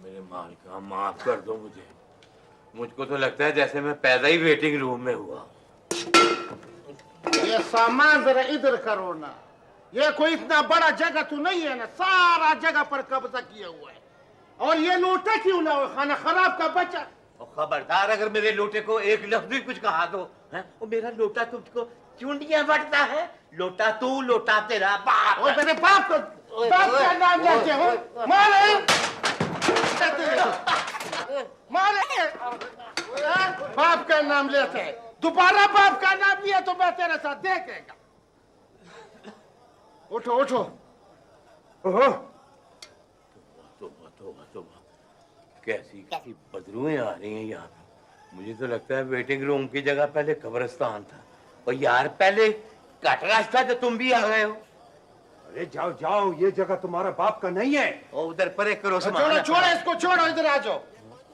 मेरे मालिका माफ कर दो मुझे। मुझको तो लगता है जैसे मैं पैदा ही वेटिंग रूम में हुआ। ये सामान जरा इधर करो ना। ये कोई इतना बड़ा जगह तो नहीं है ना, सारा जगह पर कब्जा किया हुआ है। और ये लोटा क्यों ना हो, खाना खराब का बचा। और खबरदार अगर मेरे लोटे को एक लफ्ज भी कुछ कहा तो है वो मेरा लोटा तुझको चुंडियां बटता है। लोटा तू लोटा तेरा बाप। और मेरे बाप को बाप का नाम लेते हो, मारे मारे बाप का नाम लेते हैं। दोबारा बाप का नाम लिया तो मैं तेरे साथ देखेगा। उठो उठो। ओहो कैसी कैसी बदबूएं आ रही हैं यहाँ पे। मुझे तो लगता है वेटिंग रूम की जगह पहले कब्रिस्तान था। और यार पहले कट रास्ता तो तुम भी आ गए हो। अरे जाओ जाओ, ये जगह तुम्हारा बाप का नहीं है। और उधर परे करो। छोड़ो छोड़ो इसको, छोड़ो इधर आ जाओ,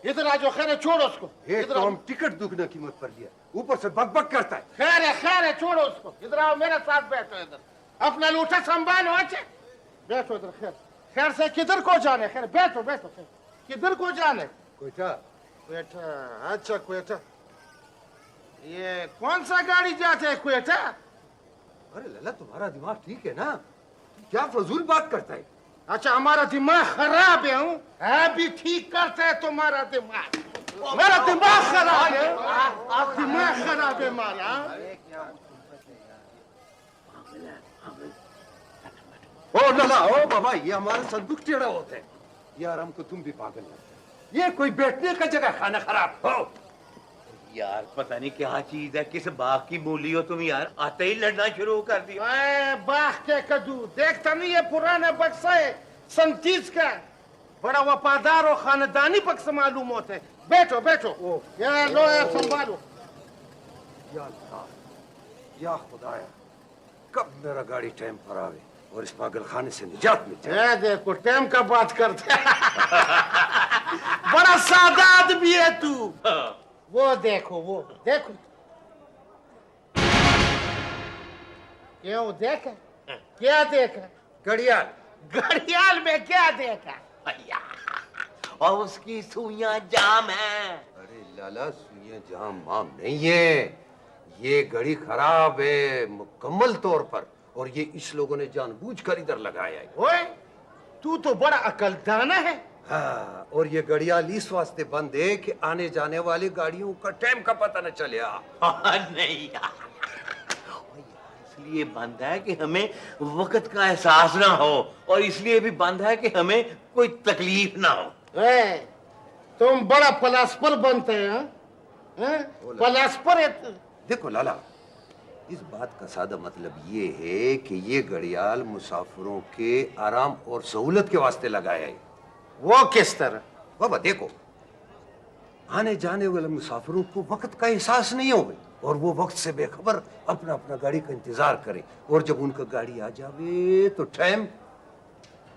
इधर आ जाओ। खैर है छोड़ो उसको। एक तो हम टिकट दुगना कीमत पर लिया, ऊपर से बकबक करता है। खैर है छोड़ो उसको। इधर आओ मेरे साथ बैठो। इधर अपना लोटा संभालो। अच्छा बैठो इधर। खैर से किधर को जाने? खैर बैठो बैठो। खैर किधर को जाने? कोयटा। क्वेटा। अच्छा क्वेटा। ये कौन सा गाड़ी जाते है क्वेटा? अरे लला तुम्हारा दिमाग ठीक है ना, क्या फजूल बात करता है। अच्छा हमारा दिमाग खराब है भी ठीक करता है तुम्हारा दिमाग। मेरा दिमाग खराब है, दिमाग खराब है हमारा। ओ लला ओ बाबा, ये हमारा संदूक टेढ़ा होता है। यार हमको तुम भी पागल लगते। ये कोई बैठने का जगह, खाना खराब हो। यार पता नहीं क्या चीज है, किस बाग की मूली हो तुम यार, आते ही लड़ना शुरू कर दिया। बाग के कद्दू देखता नहीं, ये पुराना बक्सा है 37 का, बड़ा वफादार और खानदानी बक्सा मालूम होता है। बैठो बैठो। यार लो यार संभालो। या खुदाया, कब मेरा गाड़ी टाइम पर आवे और इस पागल खाने से निजात मिल जाए। देखो टाइम का बात करते बड़ा सादा आदमी है तू। वो देखो क्यों देखा? क्या देखा? घड़ियाल में क्या देखा? और उसकी सुइयां जाम है। अरे लाला, सुइयां जाम माम नहीं है, ये घड़ी खराब है मुकम्मल तौर पर, और ये इस लोगों ने जानबूझकर इधर लगाया है। ओए तू तो बड़ा अकलदाना है। हाँ, और ये घड़ियाल इस वास्ते बंद है कि आने जाने वाली गाड़ियों का टाइम का पता न चले। नहीं यार, इसलिए बंद है कि हमें वक्त का एहसास ना हो, और इसलिए भी बंद है कि हमें कोई तकलीफ ना हो। तुम बड़ा फलास्फर बनते हैं। फलास्फर है। देखो लाला, इस बात का सादा मतलब ये है कि ये घड़ियाल मुसाफिरों के आराम और सहूलत के वास्ते लगाया है। वो किस तरह? बाबा देखो, आने जाने वाले मुसाफिरों को वक्त का एहसास नहीं होगा, और वो वक्त से बेखबर अपना अपना गाड़ी का इंतजार करे, और जब उनका गाड़ी आ जावे तो टाइम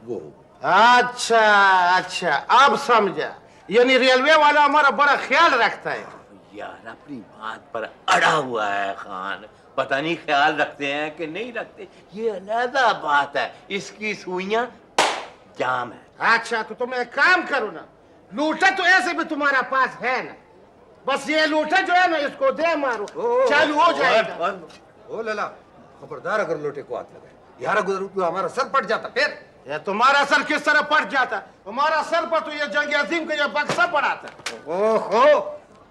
वो होगा। अच्छा अब समझा। यानी रेलवे वाला हमारा बड़ा ख्याल रखता है। यार अपनी बात पर अड़ा हुआ है खान, पता नहीं ख्याल रखते हैं कि नहीं रखते, ये अलग बात है। इसकी सुइयां जाम है। अच्छा तो तुम एक काम करो ना, लूटा तो ऐसे भी तुम्हारा पास है ना, बस ये लूटा जो है ना इसको दे मारो, चालू हो जाएगा। ओ लला, खबरदार अगर लोटे को हाथ लगाए यार, गुजर तो हमारा सर पट जाता। फिर ये तुम्हारा सर किस तरह पट जाता? तुम्हारा सर पर तो ये जंग अजीम का ये बक्सा पड़ा था। ओहो,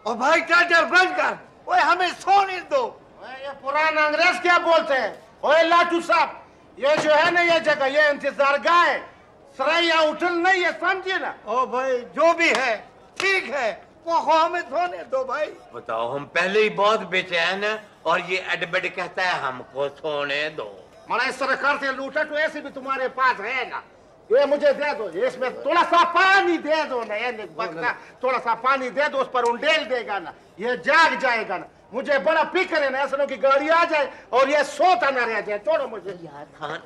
ओ भाई टाटर बंद कर, ओए हमें सोने दो। ये पुराना अंग्रेज क्या बोलते हैं? ओए लाटू साहब, ये जो है ना ये जगह, ये इंतजार गाह है, सराया उठल नहीं है, समझिए ना। ओ भाई जो भी है ठीक है, वो हमें सोने दो भाई। बताओ, हम पहले ही बहुत बेचैन हैं और ये एडमिट कहता है हमको सोने दो। माना इस तरह करते लूटा तो ऐसे भी तुम्हारे पास है ना, ये मुझे दे दो, इसमें थोड़ा सा पानी दे दो ना, ये बकरा थोड़ा सा पानी दे दो, उस पर उंडेल देगा ना, ये जाग जाएगा ना। मुझे बड़ा फिक्र है ना, ऐसा की गाड़ी आ जाए और ये सोता ना रह जाए। छोड़ो मुझे यार खान,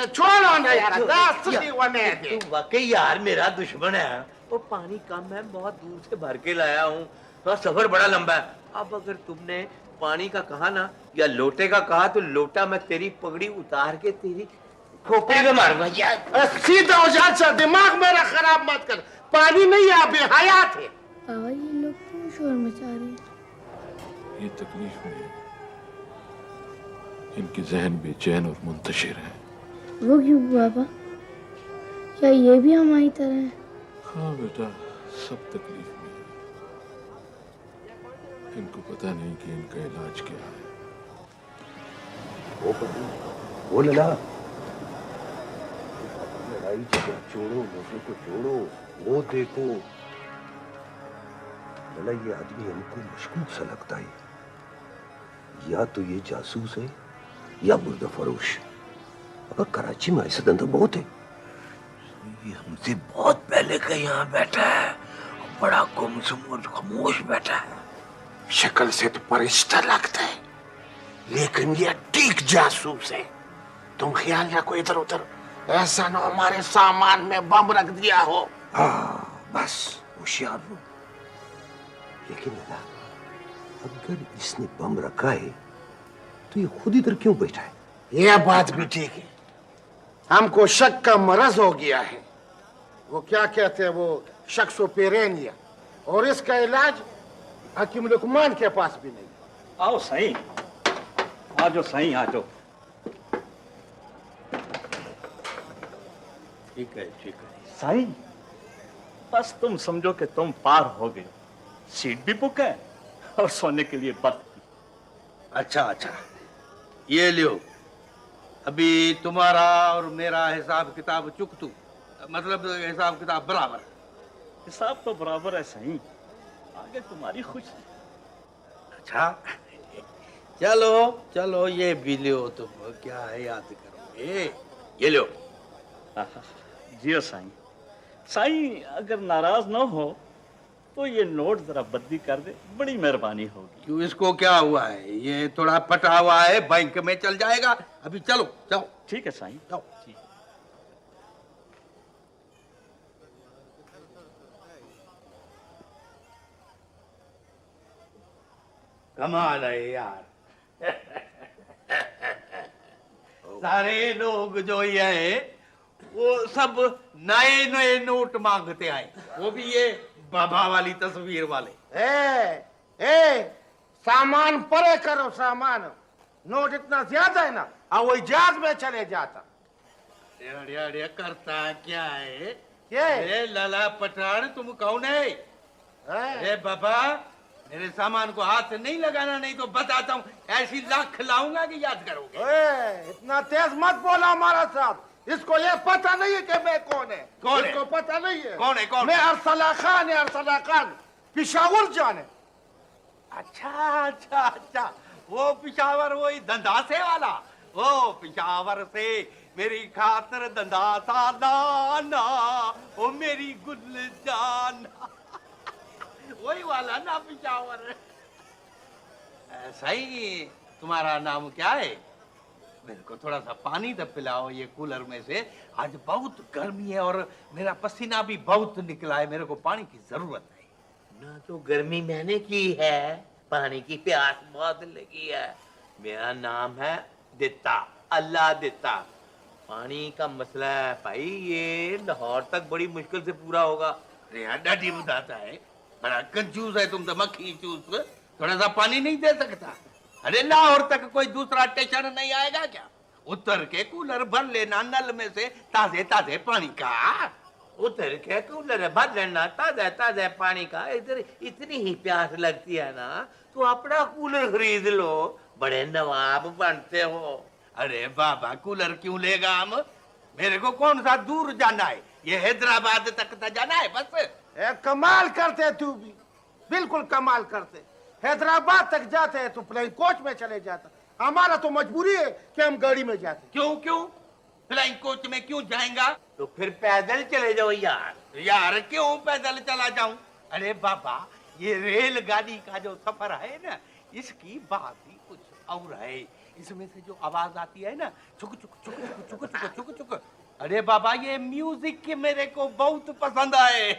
छोड़ो ना यार, तू वाकई यार मेरा दुश्मन है। वो पानी कम है, बहुत दूर से भर के लाया हूँ, तो सफर बड़ा लंबा है। अब अगर तुमने पानी का कहा ना या लोटे का कहा तो लोटा मैं तेरी पगड़ी उतार के तेरी खोपड़ी में मारूंगा यार। सीधा हो जा, दिमाग मेरा खराब मत कर। पानी नहीं है, बेहयात है। बाबा ये लोग क्यों शोर मचा रहे हैं? ये तकलीफ में इनके जहन बेचैन और मुंतशिर हैं। वो क्यों बाबा? क्या ये भी हमारी तरह है? हाँ बेटा, सब तकलीफ में है। इनको पता नहीं कि इनका इलाज क्या है। वो लला, लड़ाई झगड़ा छोड़ो, लोगों को छोड़ो, वो देखो लला, ये आदमी हमको मशकूक सा लगता है। या तो ये जासूस है या मुर्दा फरोश। अब कराची में ऐसा धंधा बहुत है। ये हमसे बहुत पहले का यहाँ बैठा है, बड़ा गुमसुम और खामोश बैठा है। शक्ल से तो परिश्ता लगता है, लेकिन ये ठीक जासूस है। तुम ख्याल रखो इधर उधर, ऐसा ना हमारे सामान में बम रख दिया हो। हाँ बस होशियार हो। लेकिन लला, अगर इसने बम रखा है तो ये खुद इधर क्यों बैठा है? यह बात भी ठीक है, हमको शक का मरज हो गया है। वो क्या कहते हैं, वो शख्सोपेरेनिया, और इसका इलाज हकीम लुकमान के पास भी नहीं। आओ सही, आ जाओ सही, आ जाओ। ठीक है, ठीक है। सही, बस तुम समझो कि तुम पार हो गए। सीट भी बुक है और सोने के लिए बर्थ भी। अच्छा अच्छा, ये लियो। अभी तुम्हारा और मेरा हिसाब किताब चुकतू, मतलब हिसाब किताब बराबर। हिसाब तो बराबर है सही, आगे तुम्हारी खुशी। अच्छा चलो चलो, ये भी लियो। तुम क्या है याद करोगे, ये लियो। जियो साईं। साईं अगर नाराज ना हो तो ये नोट जरा बदली कर दे, बड़ी मेहरबानी होगी। क्यों, इसको क्या हुआ है? ये थोड़ा फटा हुआ है, बैंक में चल जाएगा। अभी चलो जाओ। ठीक है साईं, जाओ। ठीक। कमाल है यार। सारे लोग जो ये हैं वो सब नए नए नोट मांगते आए, वो भी ये बाबा वाली तस्वीर वाले। सामान परे करो, सामान। नोट इतना ज्यादा है ना, और वो जहाज में चले जाता। अरे अरे, करता क्या है? क्या है? अरे लाला पठान, तुम कौन है? अरे बाबा, मेरे सामान को हाथ नहीं लगाना, नहीं तो बताता हूँ ऐसी लाख खिलाऊंगा कि याद करोगे। इतना तेज मत बोला हमारा साथ। इसको ये पता नहीं है कि मैं कौन है। कौन है? इसको पता नहीं है। कौन है? कौन? मैं अरसला खान है, अरसला खान, पिशावर जाने। अच्छा अच्छा अच्छा, वो पिशावर, वही धंधासे वाला। वो पिशावर से मेरी खातर धंधासा लाना, वो मेरी गुल जाना। वही वाला ना पिशावर। सही, तुम्हारा नाम क्या है? मेरे को थोड़ा सा पानी तो पिलाओ ये कूलर में से। आज बहुत गर्मी है और मेरा पसीना भी बहुत निकला है, मेरे को पानी की जरूरत है। ना तो गर्मी मैंने की है, पानी की प्यास बहुत लगी है। मेरा नाम है दित्ता, अल्लाह दित्ता। पानी का मसला है भाई, ये लाहौर तक बड़ी मुश्किल से पूरा होगा। डडी बताता है, बड़ा कंजूस है तुम तो, मक्खी चूस। थोड़ा सा पानी नहीं दे सकता? अरे लाहौर तक कोई दूसरा स्टेशन नहीं आएगा क्या? उतर के कूलर भर लेना नल में से ताजे ताजे पानी का। उतर के कूलर भर लेना ताजा ताजा पानी का। इधर इतनी ही प्यास लगती है ना, तो अपना कूलर खरीद लो, बड़े नवाब बनते हो। अरे बाबा, कूलर क्यों लेगा हम? मेरे को कौन सा दूर जाना है? ये हैदराबाद तक तो जाना है बस। कमाल करते तू भी, बिल्कुल कमाल करते। हैदराबाद तक जाते हैं तो प्लेन कोच में चले जाता। हमारा तो मजबूरी है कि हम गाड़ी में जाते। क्यों क्यों? फ्लाइंग कोच में क्यों जाएगा? तो फिर पैदल चले जाओ यार। यार क्यों पैदल चला जाऊं? अरे बाबा, ये रेलगाड़ी का जो सफर है ना, इसकी बात ही कुछ और है। इसमें से जो आवाज आती है ना, चुक चुक चुक चुक चुक चुक चुक चुक। अरे बाबा, ये म्यूजिक मेरे को बहुत पसंद आए।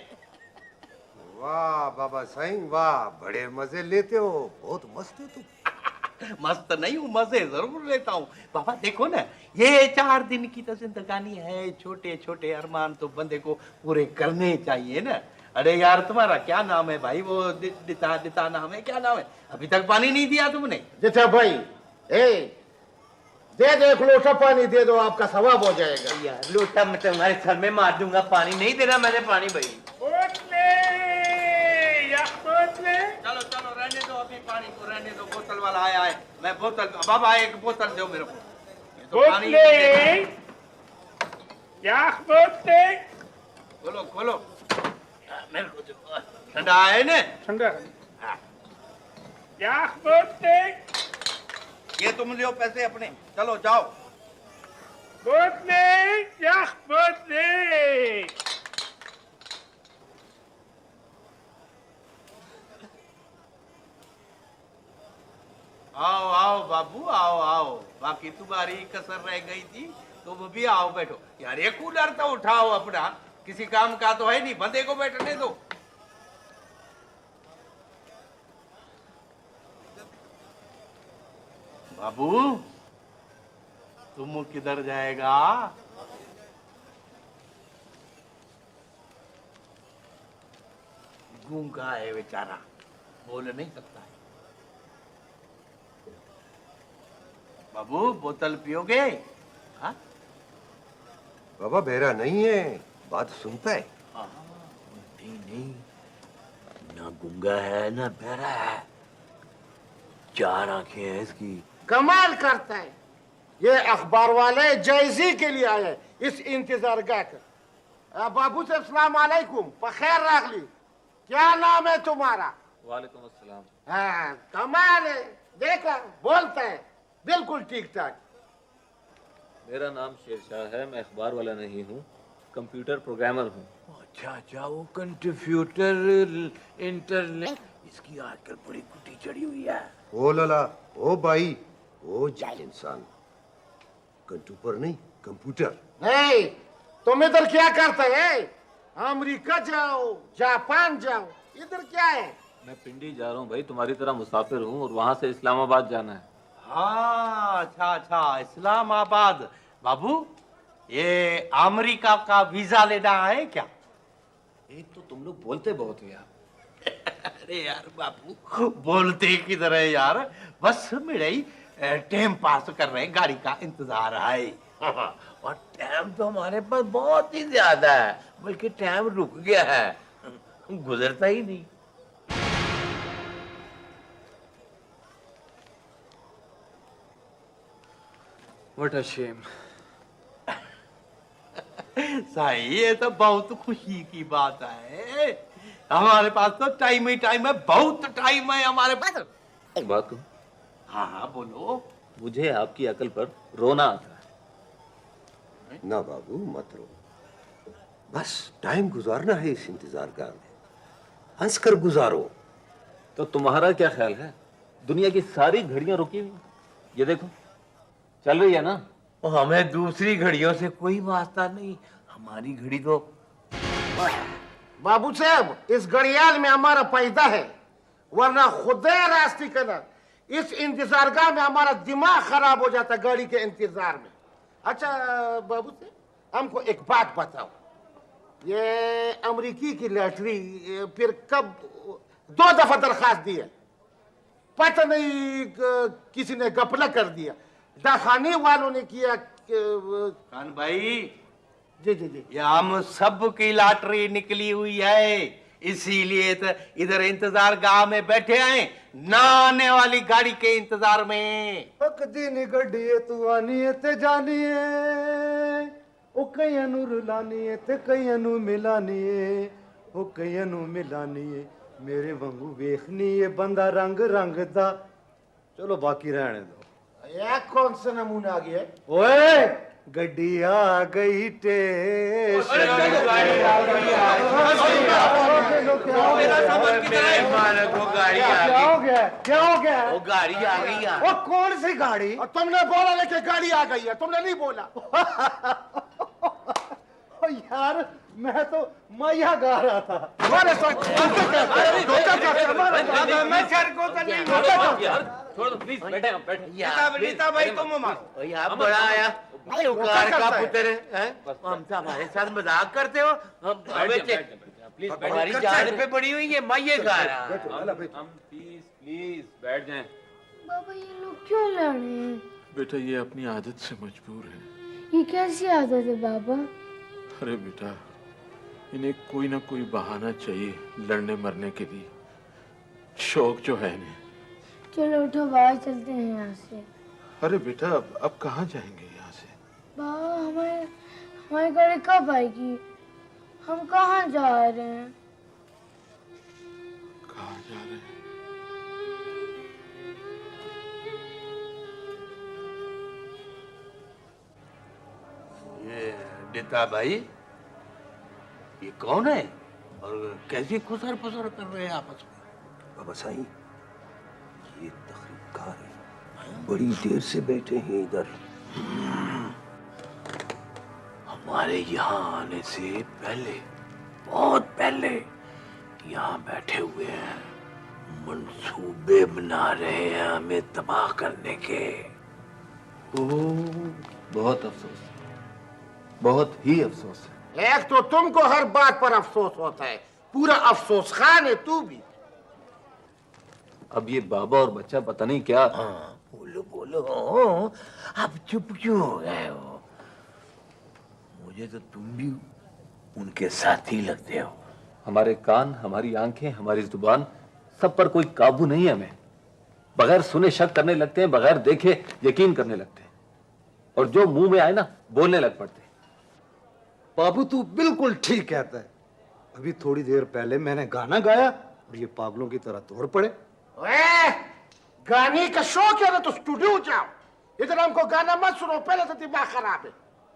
वाह बाबा साईं वाह, बड़े मजे लेते हो, बहुत मस्त हो तुम। मस्त नहीं हूँ, मजे जरूर लेता हूँ बाबा। देखो ना, ये 4 दिन की तो जिंदगानी है, छोटे छोटे अरमान तो बंदे को पूरे करने चाहिए ना। अरे यार, तुम्हारा क्या नाम है भाई? वो दिता नाम है, क्या नाम है? अभी तक पानी नहीं दिया तुमने। जिता भाई, दे दो, एक लोटा पानी दे दो, आपका सवाब हो जाएगा। यार लोटा मैं तुम्हारे सर में मार दूंगा, पानी नहीं देना मैंने पानी भाई। चलो चलो रहने दो, अभी पानी को रहने दो। बोतल वाला आया है, मैं बोतल, बाबा एक बोतल दो मेरे को। ये तो पानी खोलो खोलो, मेरे को दो। ठंडा है ना? ठंडा। ये तुम लियो पैसे अपने, चलो जाओ। आओ आओ बाबू, आओ आओ। बाकी तुम्हारी कसर रह गई थी, तुम भी आओ, बैठो। यार ये कूलर तो उठाओ अपना, किसी काम का तो है नहीं, बंदे को बैठने दो। बाबू तुम किधर जाएगा? गूंगा है बेचारा, बोल नहीं सकता है। बाबू बोतल पियोगे? हाँ? बाबा बहरा नहीं है, बात सुनता है। नहीं नहीं, ना गूंगा है ना बहरा है, 4 आंखें हैं इसकी। कमाल करता है। ये अखबार वाले जायजी के लिए आए इस इंतजार गाह कर। बाबू से अस्सलाम वालेकुम, बखैर रागली। क्या नाम है तुम्हारा? वालेकुम अस्सलाम। हाँ, कमाल है, देखा बोलता है बिल्कुल ठीक ठाक। मेरा नाम शेरशाह है, मैं अखबार वाला नहीं हूँ, कंप्यूटर प्रोग्रामर हूँ। अच्छा अच्छा, वो कंप्यूटर इंटरनेट, इसकी आजकल बड़ी कुटी चढ़ी हुई है। ओ लला, ओ भाई, ओ जाहिल इंसान, कंप्यूटर नहीं कंप्यूटर। नहीं, तुम इधर क्या करते हैं? अमेरिका जाओ, जापान जाओ, इधर क्या है? मैं पिंडी जा रहा हूँ भाई, तुम्हारी तरह मुसाफिर हूँ और वहाँ से इस्लामाबाद जाना है। हाँ अच्छा अच्छा, इस्लामाबाद। बाबू ये अमेरिका का वीजा लेना है क्या? एक तो तुम लोग बोलते बहुत हो यार। अरे यार बाबू, बोलते किधर है यार, बस मेरे ही टाइम पास कर रहे हैं, गाड़ी का इंतजार है। और टाइम तो हमारे पास बहुत ही ज्यादा है, बल्कि टाइम रुक गया है, गुजरता ही नहीं। What a shame. सही, ये तो बहुत खुशी की बात है। हमारे पास तो टाइम ही टाइम है, बहुत टाइम है हमारे पास। एक बात कहूँ, हाँ हाँ बोलो। मुझे आपकी अकल पर रोना आता है। ना बाबू मत रो, बस टाइम गुजारना है इस इंतजार गाह में, हंस कर गुजारो। तो तुम्हारा क्या ख्याल है? दुनिया की सारी घड़ियां रुकी हुई, ये देखो चल रही है ना। और हमें दूसरी घड़ियों से कोई वास्ता नहीं, हमारी घड़ी तो। बाबू साहब, इस घड़ियाल में हमारा पैदा है, वरना खुदा रास्ती करना, इस इंतजार गाह में हमारा दिमाग खराब हो जाता गाड़ी के इंतजार में। अच्छा बाबू साहब, हमको एक बात बताओ, ये अमेरिकी की लॉटरी फिर कब 2 दफा दरखास्त दी है, पता नहीं किसी ने गपला कर दिया, दखाने वालों ने किया। खान भाई, जी जी जी, ये हम सब की लॉटरी निकली हुई है, इसीलिए तो इधर इंतजार गाह में बैठे हैं, ना आने वाली गाड़ी के इंतजार में। कदी नी गड्डीए तू आनीए ते जानीए, ओ कईयां नू रुलानीए ते कईयां नू मिलानीए, ओ कईयां नू मिलानीए, मेरे वांगू वेखनीए बंदा रंग रंग दा। चलो बाकी रहने दो। यह कौन सा नमूना आ गया? ओए गड्डी आ गई टेशन। मेरा सामान किधर है? मालक, वो गाड़ी आ क्या गई। हो गया? क्या हो गया? वो गाड़ी आ गई यार। वो कौन सी गाड़ी? और तुमने बोला लेके गाड़ी आ गई है, तुमने नहीं बोला। ओ यार, मैं तो मैया गा रहा था। हमारे साथ ऑफिसर को तो नहीं यार छोड़ दो प्लीज, बैठे आप बैठे। नीता भाई तुम मारो। यहाँ बड़ा आया भाई, वो कार क्या का करता है? पुत्र है हमसे हमारे साथ मजाक करते हो हम प्लीज हमारी जान पे पड़ी हुई है मैं ये गा रहा हम प्लीज प्लीज बैठ जाएं। बाबा ये लोग क्यों लड़ रहे हैं? बेटा ये अपनी आदत से मजबूर है। ये कैसी आदत है बाबा? अरे बेटा इन्हें कोई ना कोई बहाना चाहिए लड़ने मरने के लिए। शौक जो है इन्हें। चलो उठो बाहर चलते हैं यहाँ से। अरे बेटा अब कहाँ जाएंगे यहाँ से? बाबा हमारी गाड़ी कब आएगी? हम कहाँ जा रहे हैं? कहाँ जा रहे हैं? ये नेता भाई ये कौन है और कैसी खुसर फुसर कर रहे हैं आपस में? बाबा साईं, ये तकरीबकार है, बड़ी देर से बैठे हैं इधर। हमारे यहाँ आने से पहले बहुत पहले यहाँ बैठे हुए हैं, मंसूबे बना रहे हैं हमें तबाह करने के। बहुत अफसोस, बहुत ही अफसोस है। एक तो तुमको हर बात पर अफसोस होता है, पूरा अफसोस खान है तू भी। अब ये बाबा और बच्चा पता नहीं क्या। हाँ बोलो बोलो आप चुप क्यों हो गए हो? मुझे तो तुम भी उनके साथी लगते हो। हमारे कान, हमारी आंखें, हमारी जुबान, सब पर कोई काबू नहीं है हमें। बगैर सुने शक करने लगते हैं, बगैर देखे यकीन करने लगते हैं, और जो मुंह में आए ना बोलने लग पड़ते हैं। बाबू तू बिल्कुल ठीक कहता है। अभी थोड़ी देर पहले मैंने गाना गाया और ये पागलों की तरह तोड़ पड़े। ओए, गाने का शौक है ना तो स्टूडियो जाओ, इधर हमको गाना मत सुनो, पहले तो दिमाग खराब है।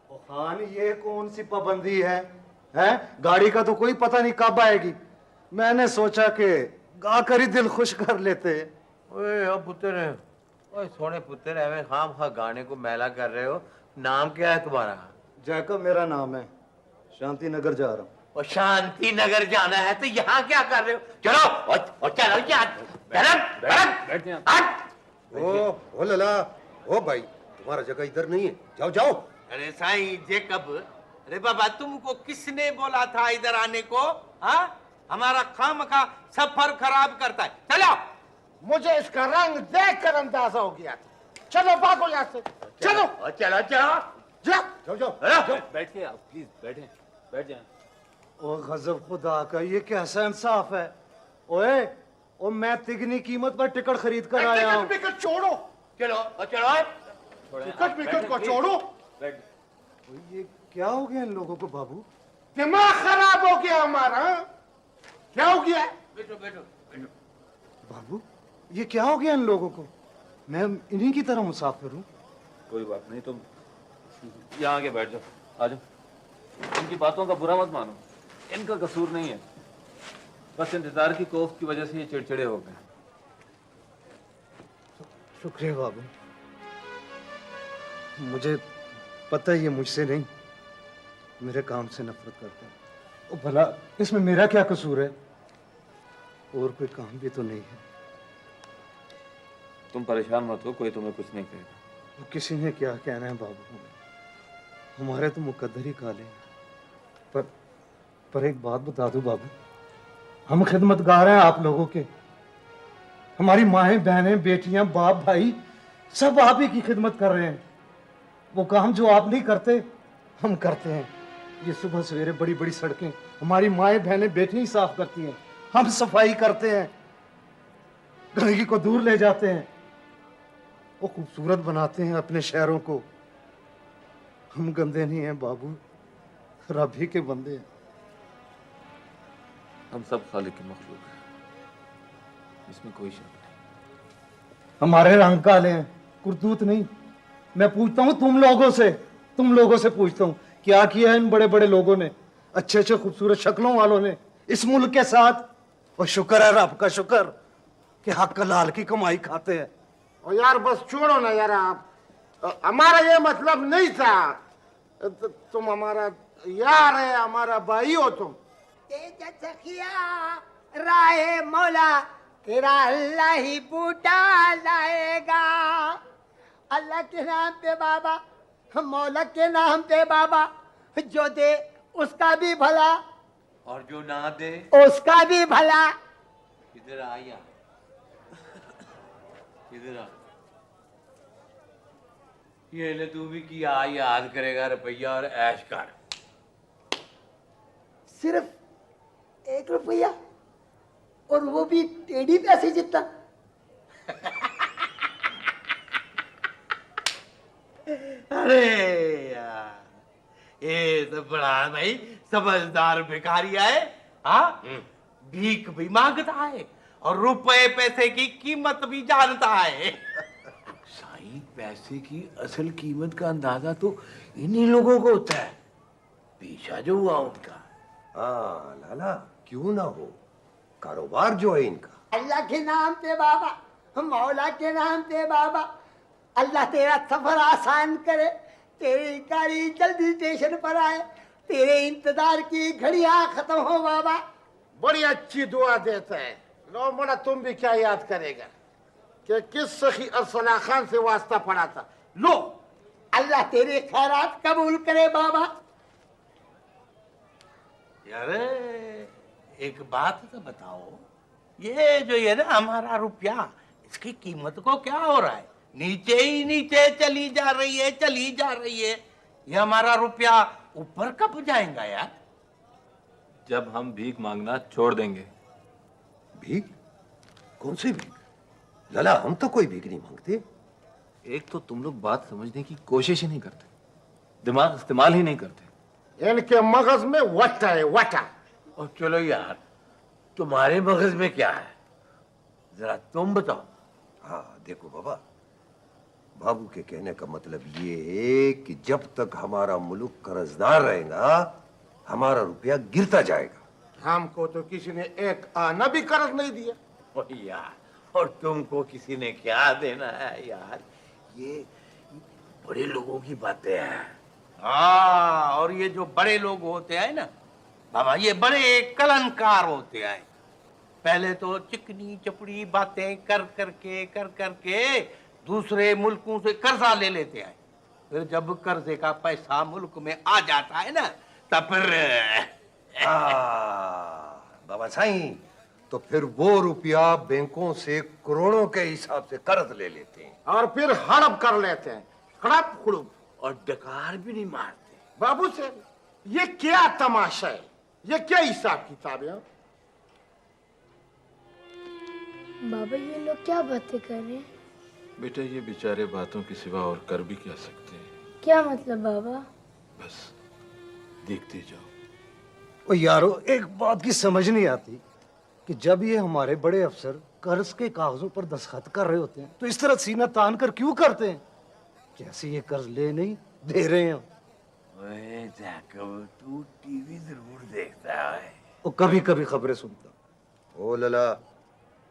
ओ खान, ये कौन सी पाबंदी है? गाड़ी का तो कोई पता नहीं कब आएगी। मैंने सोचा कि गाकर ही दिल खुश कर लेते। ओए ओ पुत्र, ओए सोने पुत्र एवं खाम खा गाने को मैला कर रहे हो। नाम क्या है तुम्हारा? जैकब मेरा नाम है, शांति नगर जा रहा हूँ। और शांति नगर जाना है तो यहाँ क्या कर रहे हो? चलो और चलो बैठ जाएं। ओ लला, ओ भाई, तुम्हारा जगह इधर नहीं है, जाओ जाओ। अरे साईं जेकब, अरे बाबा तुमको किसने बोला था इधर आने को? हाँ हमारा खामखा सफर खराब करता है। चलो। मुझे इसका रंग देखकर अंदाजा हो गया था। चलो भागो यहाँ से, चलो चलो चलो जाओ। जाओ। बैठिए आप प्लीज, बैठे बैठ जाएं। ओ गजब खुदा का, ये कैसा इंसाफ है? ओए, ओ मैं तिगनी कीमत पर टिकट खरीद कर आया हूँ। टिकट छोड़ो, चलो चलो टिकट को छोड़ो। बैठ। ये क्या हो गया इन लोगों को बाबू? दिमाग खराब हो गया हमारा। क्या हो गया? बैठो बैठो बैठो। बाबू, ये क्या हो गया इन लोगों को? मैं इन्हीं की तरह मुसाफिर हूँ। कोई बात नहीं, तुम यहाँ आके बैठ जाओ, आ जाओ। इनकी बातों का बुरा मत मानो, इनका कसूर नहीं है, बस इंतजार की कोफ की वजह से ये चिड़चिड़े हो गए। शुक्रिया बाबू, मुझे पता है ये मुझसे नहीं, मेरे काम से नफरत करते हैं। ओ भला इसमें मेरा क्या कसूर है? और कोई काम भी तो नहीं है। तुम परेशान मत हो, कोई तुम्हें कुछ नहीं कहेगा। वो किसी ने क्या कहना है बाबू, हमारे तो मुकद्दर ही काले हैं। पर एक बात बता दो बाबू, हम खिदमतगार हैं आप लोगों के। हमारी माएं, बहनें, बेटियां, बाप, भाई सब आप ही की खिदमत कर रहे हैं। वो काम जो आप नहीं करते हम करते हैं। ये सुबह सवेरे बड़ी बड़ी सड़कें हमारी माएं, बहनें, बेटियां ही साफ करती हैं, हम सफाई करते हैं, गंदगी को दूर ले जाते हैं, वो खूबसूरत बनाते हैं अपने शहरों को। हम गंदे नहीं हैं बाबू, रब ही के बंदे हैं। हम सब खालिक की मखलूक हैं, इसमें कोई शक नहीं। हमारे रंग काले हैं, कुर्तूत नहीं। मैं पूछता हूँ तुम लोगों से पूछता हूँ, क्या किया है इन बड़े बड़े लोगों ने, अच्छे अच्छे खूबसूरत शक्लों वालों ने इस मुल्क के साथ? और शुक्र है रब का शुक्र कि हक लाल की कमाई खाते हैं। और यार बस छोड़ो ना यार, आप हमारा ये मतलब नहीं था। तुम हमारा यार है, हमारा भाई हो तुम। तेज सखिया राहे मौला तेरा अल्लाह ही बूटा लाएगा। अल्लाह के नाम पे बाबा, मौला के नाम पे बाबा, जो दे उसका भी भला और जो ना दे उसका भी भला। इधर आ यार, इधर आ। ये ले तू भी किया याद करेगा रुपया और ऐश कर। सिर्फ 1 रुपया, और वो भी टेढ़ी पैसे जितना। अरे यार, ये तो बड़ा भाई समझदार भिखारी है। हाँ, भीख भी मांगता है और रुपए पैसे की कीमत भी जानता है। साईं, पैसे की असल कीमत का अंदाजा तो इन्हीं लोगों को होता है, पीछा जो हुआ उनका। हाँ लाला, क्यों ना हो, कारोबार जो है इनका। अल्लाह के नाम पे बाबा, मौला के नाम पे बाबा, अल्लाह तेरा सफर आसान करे, तेरी गाड़ी जल्दी स्टेशन पर आए, तेरे इंतजार की घड़ियां खत्म हो बाबा। बड़ी अच्छी दुआ देता है। लो मोना, तुम भी क्या याद करेगा कि किस सखी अरसला खान से वास्ता पड़ा था। लो, अल्लाह तेरे खैरात कबूल करे बाबा। यार एक बात तो बताओ, ये जो ये ना हमारा रुपया, इसकी कीमत को क्या हो रहा है? नीचे ही नीचे चली जा रही है, चली जा रही है। ये हमारा रुपया ऊपर कब जाएगा यार? जब हम भीख मांगना छोड़ देंगे। भीख? कौन सी भीख? लाला, हम तो कोई भीख नहीं मांगते। एक तो तुम लोग बात समझने की कोशिश ही नहीं करते, दिमाग इस्तेमाल ही नहीं करते। इनके मगज में वटा है, वटा। और चलो यार, तुम्हारे मगज में क्या है, जरा तुम बताओ। हाँ देखो बाबा, बाबू के कहने का मतलब ये है कि जब तक हमारा मुल्क कर्जदार रहेगा, हमारा रुपया गिरता जाएगा। हमको तो किसी ने एक आना भी कर्ज नहीं दिया। ओ यार, और तुमको किसी ने क्या देना है यार? ये बड़े लोगों की बातें हैं। हाँ, और ये जो बड़े लोग होते हैं ना बाबा, ये बड़े कलंकार होते हैं। पहले तो चिकनी चपड़ी बातें कर करके दूसरे मुल्कों से कर्जा ले लेते हैं, फिर जब कर्जे का पैसा मुल्क में आ जाता है ना, तब फिर बाबा साईं, तो फिर वो रुपया बैंकों से करोड़ों के हिसाब से कर्ज ले लेते हैं और फिर हड़प कर लेते हैं, हड़प हुड़प, और डकार भी नहीं मारते। बाबू से ये क्या तमाशा है, ये क्या हिसाब किताब है? बाबा ये लोग क्या बातें कर रहे हैं? बेटा, ये बेचारे बातों के सिवा और कर भी क्या सकते हैं? क्या मतलब बाबा? बस देखते जाओ। ओ यारो, एक बात की समझ नहीं आती कि जब ये हमारे बड़े अफसर कर्ज के कागजों पर दस्तखत कर रहे होते हैं तो इस तरह सीना तान कर क्यों करते हैं, जैसे ये कर्ज ले नहीं दे रहे हैं। ओए जाकब, तू टीवी जरूर देखता है। और कभी कभी खबरें सुनता। ओ लला,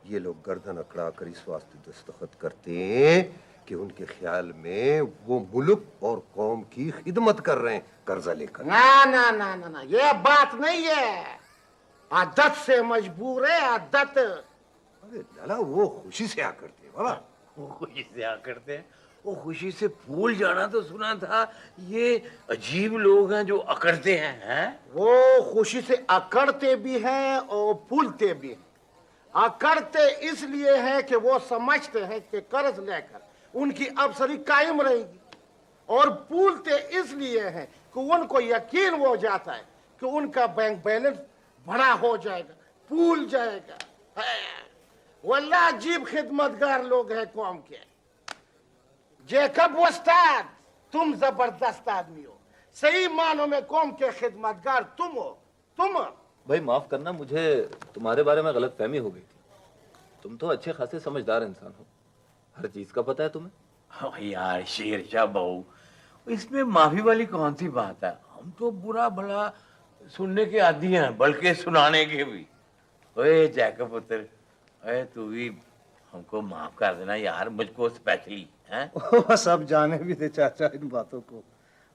ये लोग गर्दन अकड़ा कर इस वास्ते दस्तखत करते हैं कि उनके ख्याल में वो मुल्क और कौम की खिदमत कर रहे हैं कर्जा लेकर। ना ना ना ना ना, ये बात नहीं है, आदत से मजबूर है, आदत। अरे लाला, वो खुशी से आ करते हैं बाबा। वो खुशी से आ करते हैं, वो खुशी से फूल जाना तो सुना था। ये अजीब लोग हैं जो अकड़ते हैं। वो खुशी से अकड़ते भी हैं और फूलते भी हैं। अकड़ते इसलिए हैं कि वो समझते हैं कि कर्ज लेकर उनकी अफसरी कायम रहेगी, और फूलते इसलिए हैं कि उनको यकीन हो जाता है कि उनका बैंक बैलेंस बड़ा हो जाएगा, फूल जाएगा। वल्लाह अजीब खिदमतगार लोग हैं कौम के। जेकब उस्ताद, तुम जबरदस्त आदमी हो, सही मानों में कौम के खिदमतगार तुम हो। तुम भाई माफ करना, मुझे तुम्हारे बारे में गलत फहमी हो गई थी। तुम तो अच्छे खासे समझदार इंसान हो, हर चीज का पता है तुम्हें। हाँ यार शेरशाह बहू, इसमें माफी वाली कौन सी बात है? हम तो बुरा भला सुनने के आदी हैं, बल्कि सुनाने के भी। ओए जैकब पुत्र, ओए तू भी हमको माफ कर देना यार, मुझको स्पेशली हैं। सब जाने भी थे चाचा इन बातों को,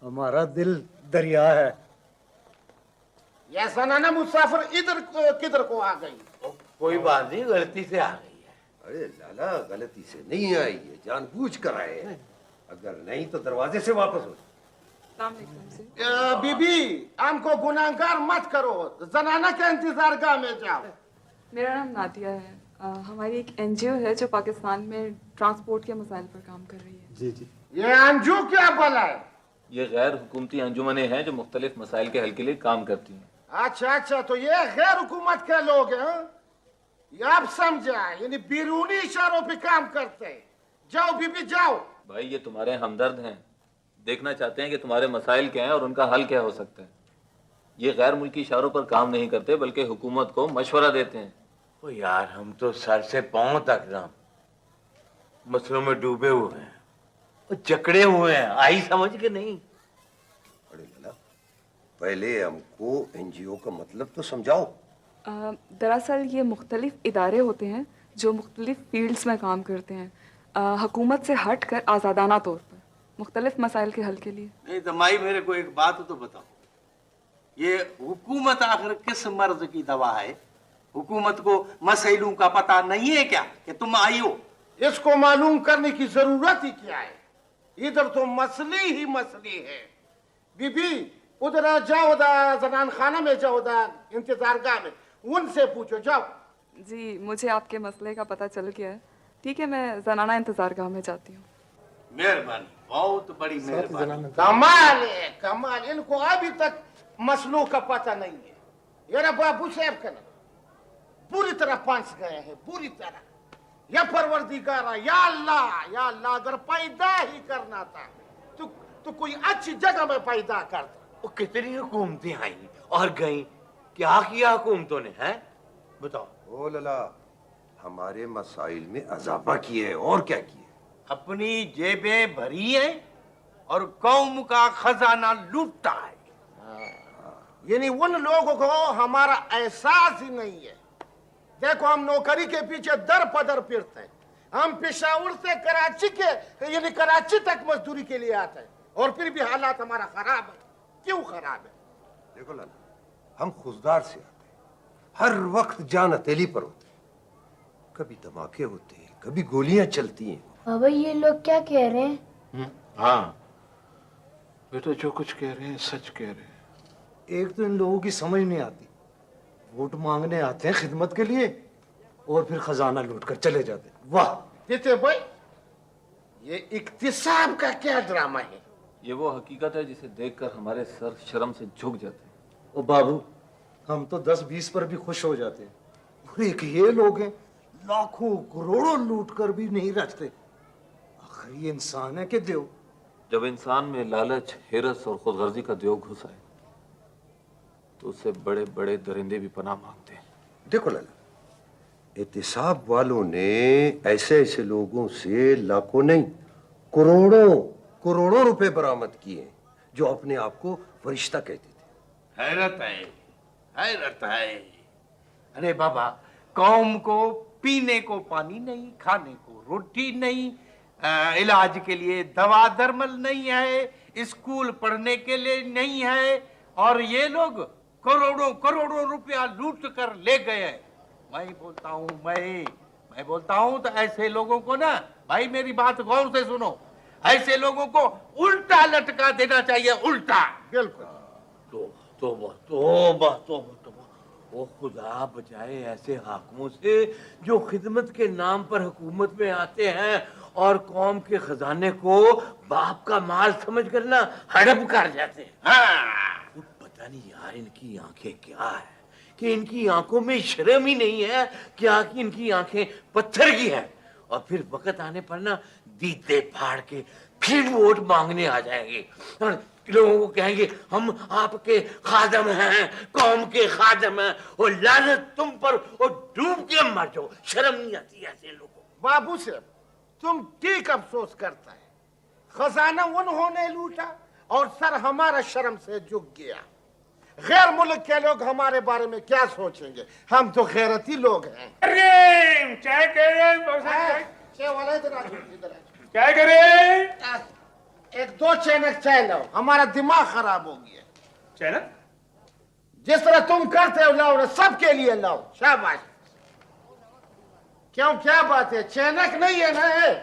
हमारा दिल दरिया है। ये सनाना मुसाफिर इधर किधर को आ गई? कोई बात नहीं, गलती से आ गई अरे लाला, गलती से नहीं आई है, जानबूझ कर आए हैं। अगर नहीं तो दरवाजे से वापस हो। बीबी, हमको गुनाहगार मत करो, जनाना के इंतजार गाह में जाओ। मेरा नाम नादिया है। हमारी एक एनजीओ है जो पाकिस्तान में ट्रांसपोर्ट के मसाइल पर काम कर रही है। जी जी। ये अंजू क्या भला है? ये गैर हुकूमती अंजुमनें हैं जो मुख्तलिफ मसाइल के हल के लिए काम करती हैं। अच्छा अच्छा, तो ये गैर हुकूमत के लोग हैं? ये आप समझा, यानी बैरूनी इशारों पे काम करते हैं। जाओ बीबी जाओ। भाई ये तुम्हारे हमदर्द हैं, देखना चाहते हैं कि तुम्हारे मसाइल क्या हैं और उनका हल क्या हो सकता है। ये गैर मुल्की इशारों पर काम नहीं करते बल्कि हुकूमत को मशवरा देते हैं। ओ यार, हम तो सर से पांव तक ना मसलों में डूबे हुए हैं, वो जकड़े हुए हैं। आई समझ के नहीं? अरे लाला, पहले हमको एनजीओ का मतलब तो समझाओ। दरअसल ये मुख्तलिफ इदारे होते हैं जो मुख्तलिफ फील्ड्स में काम करते हैं, हुकूमत से हट कर आज़ादाना तौर पर मुख्तलिफ मसाइल के हल के लिए। नहीं तो माई, मेरे को एक बात तो बताओ, ये हुकूमत आखिर किस मर्ज की दवा है? हुकूमत को मसइलों का पता नहीं है क्या कि तुम आई हो? इसको मालूम करने की जरूरत ही क्या है? इधर तो मसले ही मसले है। बीबी उधर जाओ, जनान खाना में जाओ, इंतजारगाह में, उनसे पूछो, जाओ। जी, मुझे आपके मसले का पता चल गया है। ठीक है, मैं जनाना इंतजारगाह में जाती हूँ। मेहरबानी, बहुत बड़ी मेहरबानी। कमाल है, कमाल। इनको अभी तक मसलों का पता नहीं है। यार बाबू साहब का ना पूरी तरह फंस गए हैं, पूरी तरह। या परवरदिगारा, या अल्लाह, अगर पैदा ही करना था तो कोई अच्छी जगह में पैदा करता। वो कितनी हुकूमतें आई और गई, क्या किया हुकूमतों ने? है बताओ। ओ लाला, हमारे मसाइल में अजाफा किए है और क्या किए? अपनी जेबें भरी हैं और कौम का खजाना लूटा है। यानी उन लोगों को हमारा एहसास ही नहीं है। देखो, हम नौकरी के पीछे दर पदर फिरते हैं। हम पेशावर से कराची के यानी कराची तक मजदूरी के लिए आते हैं और फिर भी हालात हमारा खराब है। क्यों खराब है? देखो लाला, हम खुशदार से आते हैं, हर वक्त जान हथेली पर होते हैं। कभी धमाके होते हैं, कभी गोलियां चलती हैं। बाबा, ये लोग क्या कह रहे हैं? हाँ बेटा, जो कुछ कह रहे हैं सच कह रहे हैं। एक तो इन लोगों की समझ नहीं आती, वोट मांगने आते हैं खिदमत के लिए और फिर खजाना लूट कर चले जाते हैं। वाह जीते भाई, ये इक्तिसाब का क्या ड्रामा है? ये वो हकीकत है जिसे देखकर हमारे सर शर्म से झुक जाते हैं। ओ बाबू, हम तो 10-20 पर भी खुश हो जाते हैं, और एक ये लोग हैं लाखों करोड़ों लूट कर भी नहीं रखते। आखिर ये इंसान है कि देव? जब इंसान में लालच, हिरस और खुदगर्जी का द्योग घुस आए तो उससे बड़े बड़े दरिंदे भी पनाह मांगते हैं। देखो लाला, एहतिसाब वालों ने ऐसे ऐसे लोगों से लाखों नहीं करोड़ों रुपए बरामद किए जो अपने आप को फरिश्ता कहते थे। हैरत है, हैरत है। अरे बाबा, कौम को पीने को पानी नहीं, खाने को रोटी नहीं, इलाज के लिए दवा दरमल नहीं है, स्कूल पढ़ने के लिए नहीं है, और ये लोग करोड़ों रुपया लूट कर ले गए हैं। मैं बोलता हूँ तो ऐसे लोगों को ना, भाई मेरी बात गौर से सुनो, ऐसे लोगों को उल्टा लटका देना चाहिए, उल्टा। बिल्कुल। तोबा। वो खुदा बचाए ऐसे हाकिमों से जो खिदमत के नाम पर हुकूमत में आते हैं और कौम के खजाने को बाप का माल समझ कर ना हड़प कर जाते हैं। हाँ। पता नहीं यार, इनकी आंखें क्या है कि इनकी आंखों में शर्म ही नहीं है, क्या कि इनकी आंखें पत्थर की है। और फिर वक्त आने पर ना दीते फाड़ के फिर वोट मांगने आ जाएंगे, लोगों को कहेंगे हम आपके खादम हैं, कौम के खादम हैं, और लानत तुम पर, और डूब के मर जाओ। शर्म नहीं आती ऐसे लोगों को। बाबू साहब, तुम ठीक अफसोस करता है, खजाना उन्होंने लूटा और सर हमारा शर्म से झुक गया। गैर मुल्क के लोग हमारे बारे में क्या सोचेंगे? हम तो गैरती लोग हैं। चाय क्या करे? एक 2 चैनक चाय लाओ, हमारा दिमाग खराब हो गया। चैनक? जिस तरह तुम करते हो लाओ ना, सबके लिए लाओ। शाबाश। क्यों, क्या बात है? चैनक नहीं है ना है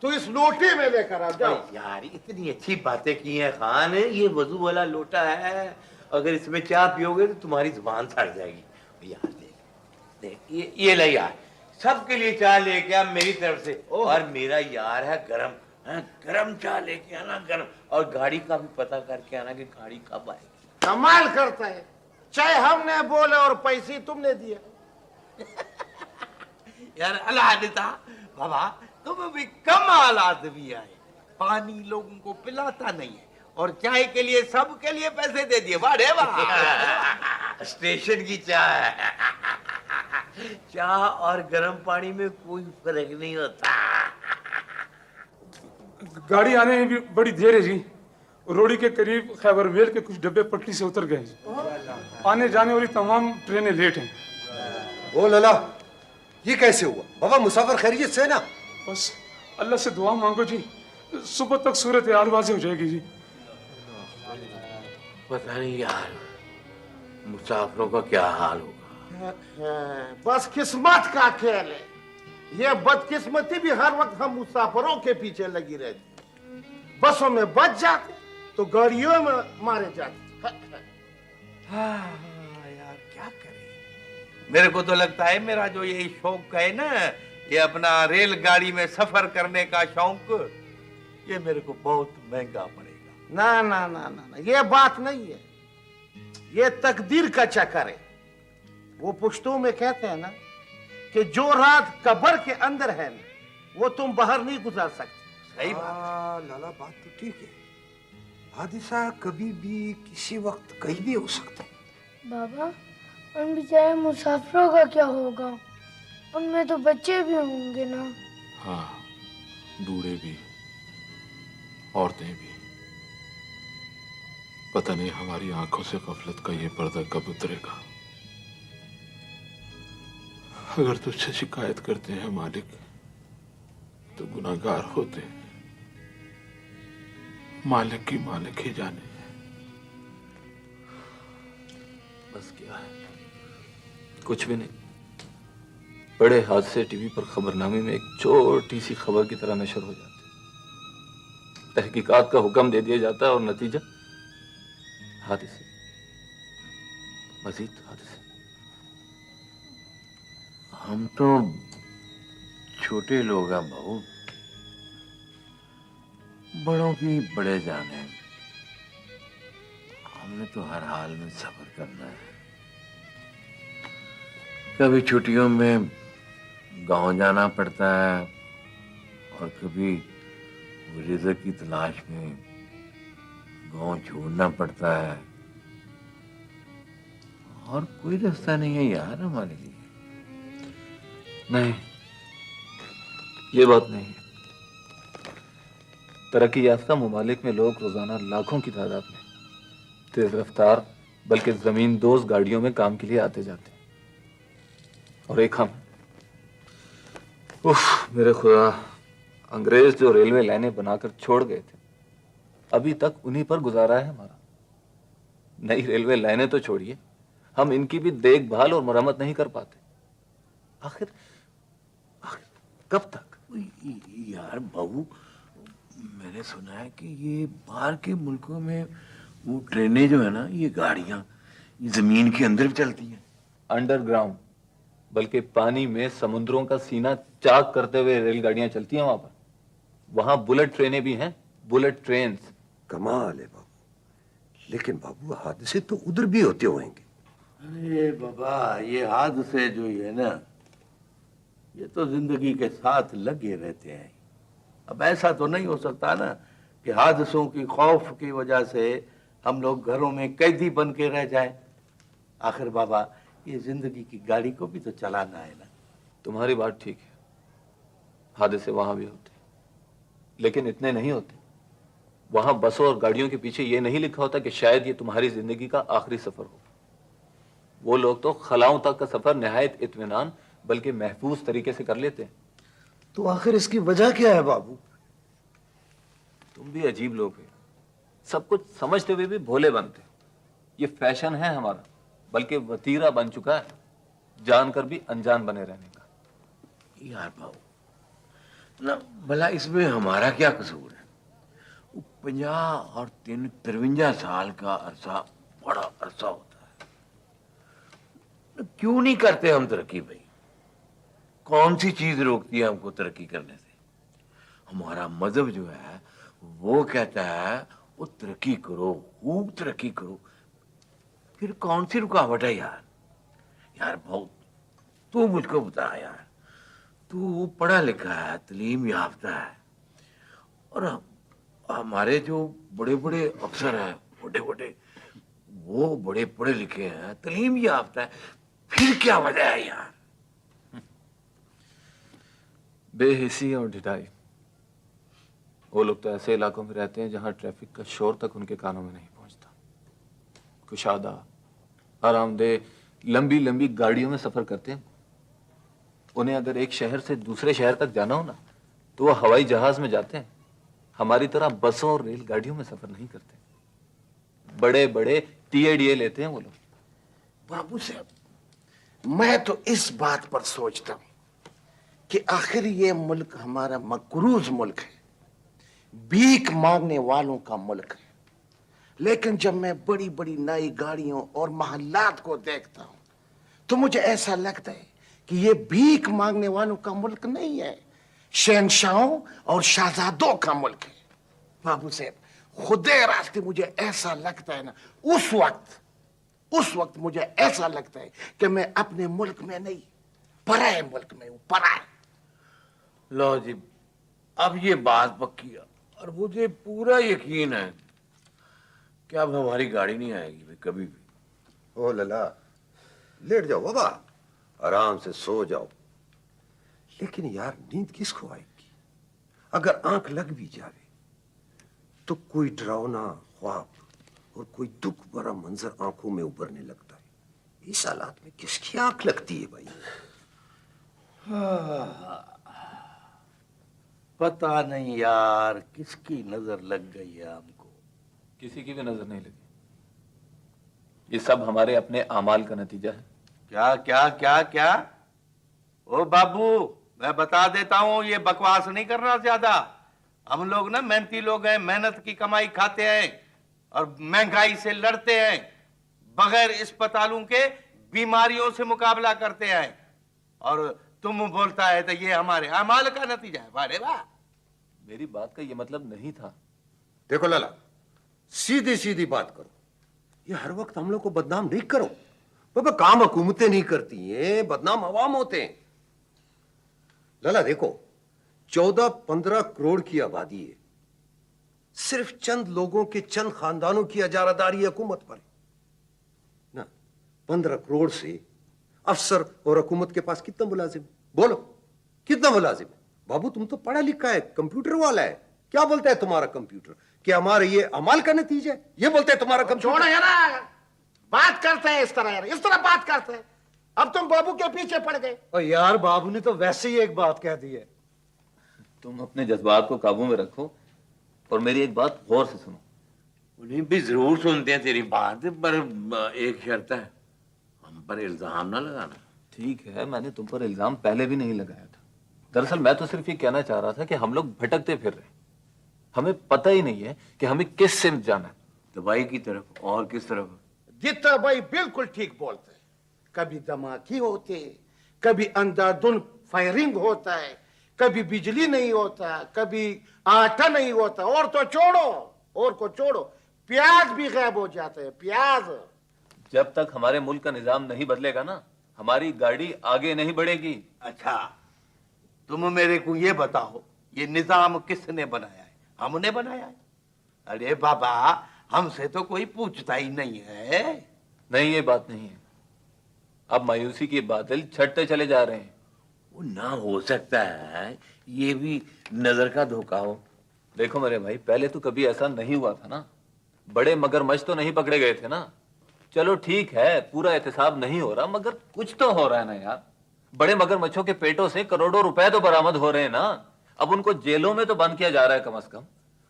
तो इस लोटे में लेकर आ जाओ। यार इतनी अच्छी बातें की हैं खान, ये वजू वाला लोटा है, अगर इसमें चाय पियोगे तो तुम्हारी जुबान सड़ जाएगी। यार देख ये ले यार, सबके लिए चाय लेके आ मेरी तरफ से, और मेरा यार है गरम, गरम चाय लेके आना गरम, और गाड़ी का भी पता करके आना कि गाड़ी कब आएगी। कमाल करता है, चाहे हमने बोले और पैसे तुमने दिए। यार अल्लाह देता बाबा, तुम भी कमाल आदमी है, पानी लोगों को पिलाता नहीं है और चाय के लिए सबके लिए पैसे दे दिए। वाह वाह। स्टेशन की चाय, चाय और गर्म पानी में कोई फर्क नहीं होता। गाड़ी आने में भी बड़ी देर है जी। रोड़ी के करीब खैबर मेल के कुछ डब्बे पटरी से उतर गए जी। आने जाने वाली तमाम ट्रेनें लेट हैं। ओ लला, ये कैसे हुआ? बाबा मुसाफिर खैरियत से ना? बस अल्लाह से दुआ मांगो जी, सुबह तक सूरत हाल वाज़ेह हो जाएगी जी। पता नहीं यार मुसाफिरों का क्या हाल होगा। बस किस्मत का खेल है, ये बदकिस्मती भी हर वक्त हम मुसाफिरों के पीछे लगी रहती। बसों में बच जाते तो गाड़ियों में मारे जाते। यार क्या करें, मेरे को तो लगता है मेरा जो ये शौक है ना, ये अपना रेलगाड़ी में सफर करने का शौक, ये मेरे को बहुत महंगा पड़ेगा। ना ना ना ना ना, ये बात नहीं है, ये तकदीर का चक्कर है। वो पुश्तों में कहते हैं ना कि जो रात कब्र के अंदर है ना, वो तुम बाहर नहीं गुजार सकते। सही बात। लाला बात तो ठीक है, हादिसा कभी भी किसी वक्त कहीं भी हो सकता है। बाबा, उन बेचारे मुसाफिरों का क्या होगा? उनमें तो बच्चे भी होंगे ना। हाँ, बूढ़े भी, औरतें भी। पता नहीं हमारी आंखों से गफलत का ये पर्दा कब उतरेगा। अगर तुझसे शिकायत करते हैं मालिक तो गुनाहगार होते हैं, मालिक की मालिक ही जाने। बस क्या है, कुछ भी नहीं। बड़े हादसे टीवी पर खबरनामे में एक छोटी सी खबर की तरह नशर हो जाती, तहकीकात का हुक्म दे दिया जाता है और नतीजा हादसे, मजीद हादसे। हम तो छोटे लोग हैं बहू, बड़ों की बड़े जाने। हमने तो हर हाल में सब्र करना है। कभी छुट्टियों में गांव जाना पड़ता है और कभी रिज़्क़ की तलाश में गांव छोड़ना पड़ता है, और कोई रास्ता नहीं है यार हमारे लिए। नहीं, ये बात नहीं है। तरक्की याफ्ता मुमालिक में लोग रोजाना लाखों की तादाद में तेज रफ्तार बल्कि जमीन दोज गाड़ियों में काम के लिए आते जाते हैं, और एक हम। उफ मेरे खुदा, अंग्रेज जो रेलवे लाइनें बनाकर छोड़ गए थे, अभी तक उन्हीं पर गुजारा है हमारा। नई रेलवे लाइनें तो छोड़िए, हम इनकी भी देखभाल और मरम्मत नहीं कर पाते। आखिर कब तक? यार बहू, मैंने सुना है कि ये बाहर के मुल्कों में वो ट्रेनें जो है ना, ये गाड़ियां ये जमीन के अंदर भी चलती हैं। अंडरग्राउंड, बल्कि पानी में समुद्रों का सीना चाक करते हुए रेलगाड़ियां चलती हैं वहां पर। वहां बुलेट ट्रेनें भी हैं, बुलेट ट्रेन। कमाल है बाबू, लेकिन बाबू हादसे तो उधर भी होते होंगे। अरे बाबा, ये हादसे जो है ना, ये तो जिंदगी के साथ लगे रहते हैं। अब ऐसा तो नहीं हो सकता ना कि हादसों की खौफ की वजह से हम लोग घरों में कैदी बन के रह जाएं। आखिर बाबा, ये जिंदगी की गाड़ी को भी तो चलाना है ना। तुम्हारी बात ठीक है, हादसे वहां भी होते, लेकिन इतने नहीं होते। वहां बसों और गाड़ियों के पीछे ये नहीं लिखा होता कि शायद ये तुम्हारी जिंदगी का आखिरी सफर हो। वो लोग तो खलाओं तक का सफर निहायत इत्मीनान बल्कि महफूज तरीके से कर लेते हैं। तो आखिर इसकी वजह क्या है बाबू? तुम भी अजीब लोग हो, सब कुछ समझते हुए भी भोले बनते। ये फैशन है हमारा, बल्कि वतीरा बन चुका है जानकर भी अनजान बने रहने का। यार भाऊ ना, भला इसमें हमारा क्या कसूर है? 50 और 53 साल का अरसा बड़ा अरसा होता है। क्यों नहीं करते हम तरक्की भाई? कौन सी चीज रोकती है हमको तरक्की करने से? हमारा मजहब जो है वो कहता है वो तरक्की करो, खूब तरक्की करो। फिर कौन सी रुकावट है यार? यार भाऊ तू मुझको बता यार, तू पढ़ा लिखा है, तालीम याफ्ता है, और हमारे जो बड़े बड़े अफसर हैं, बड़े बड़े, वो बड़े पढ़े लिखे हैं, तालीम याफ्ता है, फिर क्या वजह है यार? बेहिसी और ढिठाई। वो लोग तो ऐसे इलाकों में रहते हैं जहां ट्रैफिक का शोर तक उनके कानों में नहीं पहुंचता। कुशादा, आरामदेह, लंबी लंबी गाड़ियों में सफर करते हैं। उन्हें अगर एक शहर से दूसरे शहर तक जाना हो ना, तो वो हवाई जहाज में जाते हैं। हमारी तरह बसों और रेलगाड़ियों में सफर नहीं करते। बड़े बड़े टीएडीए लेते हैं वो लोग। बाबू साहब, मैं तो इस बात पर सोचता हूं कि आखिर ये मुल्क हमारा मकरूज मुल्क है, भीख मांगने वालों का मुल्क है। लेकिन जब मैं बड़ी बड़ी नई गाड़ियों और महल्लात को देखता हूं तो मुझे ऐसा लगता है कि ये भीख मांगने वालों का मुल्क नहीं है, शहंशाहों और शहजादों का मुल्क है। बाबू साहब, खुदे रास्ते मुझे ऐसा लगता है ना, उस वक्त मुझे ऐसा लगता है कि मैं अपने मुल्क में नहीं, पराए मुल्क में हूं, पराए। लो जी, अब ये बात पक्की है और मुझे पूरा यकीन है कि अब हमारी गाड़ी नहीं आएगी भाई कभी भी। ओ लला, लेट जाओ बाबा, आराम से सो जाओ। लेकिन यार नींद किसको आएगी? अगर आंख लग भी जावे तो कोई डरावना ख्वाब और कोई दुख भरा मंजर आंखों में उभरने लगता है। इस हालात में किसकी आंख लगती है भाई? पता नहीं यार किसकी नजर लग गई है हमको। किसी की भी नजर नहीं लगी। ये सब हमारे अपने अमाल का नतीजा है। क्या क्या क्या क्या? ओ बाबू, मैं बता देता हूं, ये बकवास नहीं करना ज्यादा। हम लोग ना मेहनती लोग हैं, मेहनत की कमाई खाते हैं और महंगाई से लड़ते हैं, बगैर अस्पतालों के बीमारियों से मुकाबला करते हैं। और तुम बोलता है तो ये हमारे अमाल का नतीजा है। वाह वाह। मेरी बात का ये मतलब नहीं था। देखो लाला, सीधी सीधी बात करो। ये हर वक्त हम लोग को बदनाम नहीं करो बाबा। काम हुकूमतें नहीं करती हैं, बदनाम अवाम होते हैं। लाला देखो, 14-15 करोड़ की आबादी है। सिर्फ चंद लोगों के चंद खानदानों की इजारादारी हुकूमत पर है ना। 15 करोड़ से अफसर और हुकूमत के पास कितना मुलाजिम? बोलो कितना मुलाजिम है? बाबू तुम तो पढ़ा लिखा है, कंप्यूटर वाला है। क्या बोलता है तुम्हारा कंप्यूटर? कि हमारे ये अमाल का नतीजा है? ये बोलता है तुम्हारा कंप्यूटर। छोड़ो यार, बात करते हैं इस तरह यार, इस तरह बात करते हैं। अब तुम बाबू के पीछे पड़ गए। और यार बाबू ने तो वैसे ही एक बात कह दी है। तुम अपने जज्बात को काबू में रखो और मेरी एक बात गौर से सुनो। उन्हें भी जरूर सुनते हैं तेरी बात, पर एक शर्त है, हम पर इल्जाम ना लगाना। ठीक है, मैंने तुम पर इल्जाम पहले भी नहीं लगाया था। दरअसल मैं तो सिर्फ ये कहना चाह रहा था कि हम लोग भटकते फिर रहे, हमें पता ही नहीं है कि हमें किस सिमत जाना है। दवाई की तरफ और किस तरफ? जितना भाई बिल्कुल ठीक बोलते हैं। कभी धमाके होते, कभी अंधाधुन फायरिंग होता है, कभी बिजली नहीं होता, कभी आटा नहीं होता, और तो छोड़ो प्याज भी गायब हो जाते हैं। प्याज। जब तक हमारे मुल्क का निजाम नहीं बदलेगा ना, हमारी गाड़ी आगे नहीं बढ़ेगी। अच्छा, तुम मेरे को ये बताओ, ये निजाम किसने बनाया है? हमने बनाया है? अरे बाबा, हमसे तो कोई पूछता ही नहीं है। नहीं, ये बात नहीं है। अब मायूसी के बादल छटते चले जा रहे हैं। वो ना हो सकता है ये भी नजर का धोखा हो। देखो मेरे भाई, पहले तो कभी ऐसा नहीं हुआ था ना। बड़े मगरमच्छ तो नहीं पकड़े गए थे ना। चलो ठीक है, पूरा एहतसाब नहीं हो रहा, मगर कुछ तो हो रहा है ना यार। बड़े मगरमच्छों के पेटों से करोड़ों रुपए तो बरामद हो रहे हैं ना। अब उनको जेलों में तो बंद किया जा रहा है कम से कम,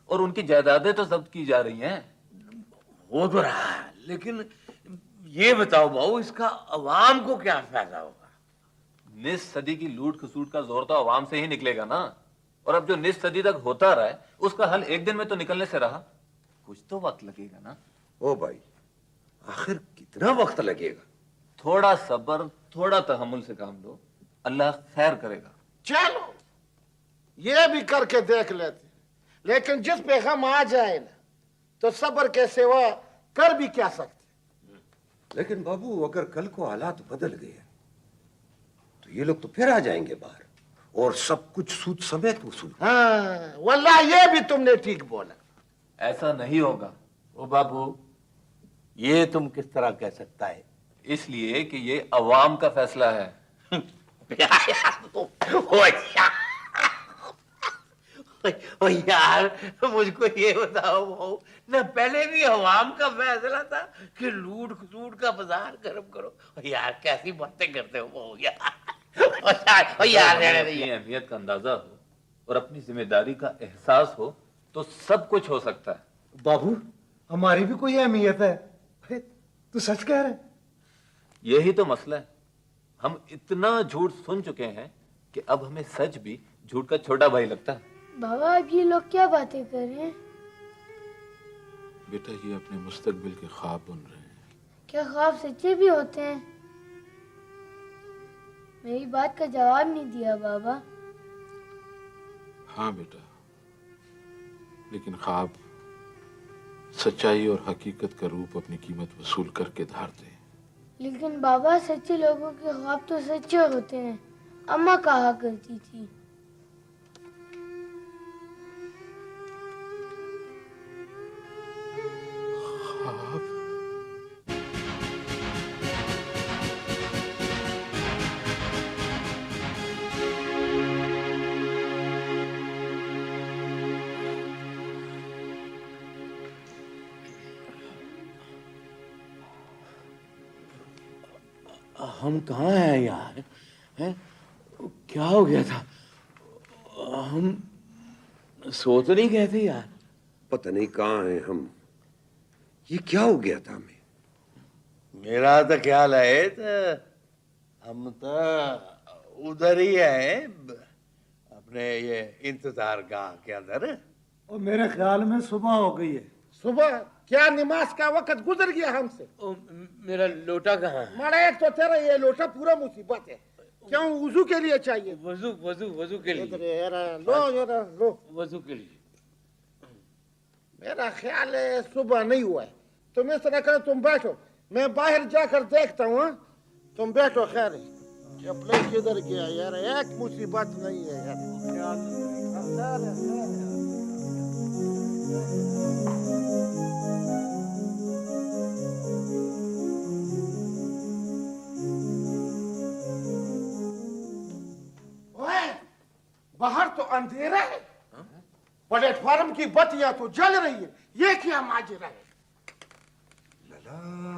और उनकी जायदादें तो जब्त की जा रही हैं। हो तो रहा है, लेकिन ये बताओ भाऊ, इसका अवाम को क्या फायदा होगा? निस सदी की लूट खसूट का जोर तो आवाम से ही निकलेगा ना। और अब जो निस सदी तक होता रहा है उसका हल एक दिन में तो निकलने से रहा, कुछ तो वक्त लगेगा ना। ओ भाई, आखिर कितना वक्त लगेगा? थोड़ा सब्र, थोड़ा तहम्मुल से काम लो, अल्लाह खैर करेगा। चलो ये भी करके देख लेते, लेकिन जिस पे हम आ जाए ना तो सब्र के सिवा कर भी क्या सकते। लेकिन बाबू, अगर कल को हालात बदल गए तो ये लोग तो फिर आ जाएंगे बाहर और सब कुछ सूद समेत वसूल। हाँ वल्लाह ये भी तुमने ठीक बोला। ऐसा नहीं होगा। ओ बाबू, ये तुम किस तरह कह सकता है? इसलिए कि ये अवाम का फैसला है। ओ यार, मुझको ये बताओ भाऊ, न पहले भी अवाम का फैसला था कि लूट खसूट का बाजार गर्म करो? ओ यार, कैसी बातें करते हो भाऊ यार। ओ यार, रहने दे अपनी यार। अहमियत का अंदाजा हो और अपनी जिम्मेदारी का एहसास हो तो सब कुछ हो सकता है। बाबू, हमारी भी कोई अहमियत है? अरे, तू सच कह रहा है? यही तो मसला है, हम इतना झूठ सुन चुके हैं कि अब हमें सच भी झूठ का छोटा भाई लगता है। बाबा, अब ये लोग क्या बातें कर रहे हैं? बेटा, ये अपने मुस्तकबिल के ख्वाब बुन रहे हैं। क्या ख्वाब सच्चे भी होते हैं? मेरी बात का जवाब नहीं दिया बाबा। हाँ बेटा, लेकिन ख्वाब सच्चाई और हकीकत का रूप अपनी कीमत वसूल करके धारते हैं। लेकिन बाबा, सच्चे लोगों के ख्वाब तो सच्चे होते हैं, अम्मा कहा करती थी। हम कहाँ हैं यार? हैं? क्या हो गया था? हम सो तो नहीं गए थे यार? पता नहीं कहाँ हैं हम। ये क्या हो गया था हमें? मेरा तो ख्याल है तो हम तो उधर ही हैं, अपने ये इंतजार गाह के अंदर। और मेरे ख्याल में सुबह हो गई है। सुबह क्या? नमाज का वक्त गुजर गया हमसे। मेरा लोटा कहाँ है? मारा, एक तो तेरा ये लोटा पूरा मुसीबत है। क्यों? वुजू के लिए चाहिए। वजू वजू वजू के लिए। इधर यारा, लो यारा, लो। वजू के लिए। मेरा ख्याल है सुबह नहीं हुआ है। तुम इस तरह करो, तुम बैठो, मैं बाहर जाकर देखता हूँ। हाँ? तुम बैठो। खैर है, ये प्लेट किधर गया यार? एक मुसीबत नहीं है यार। ओए, बाहर तो अंधेरा है, प्लेटफॉर्म की बत्तियां तो जल रही है। ये क्या माजरा है? लला,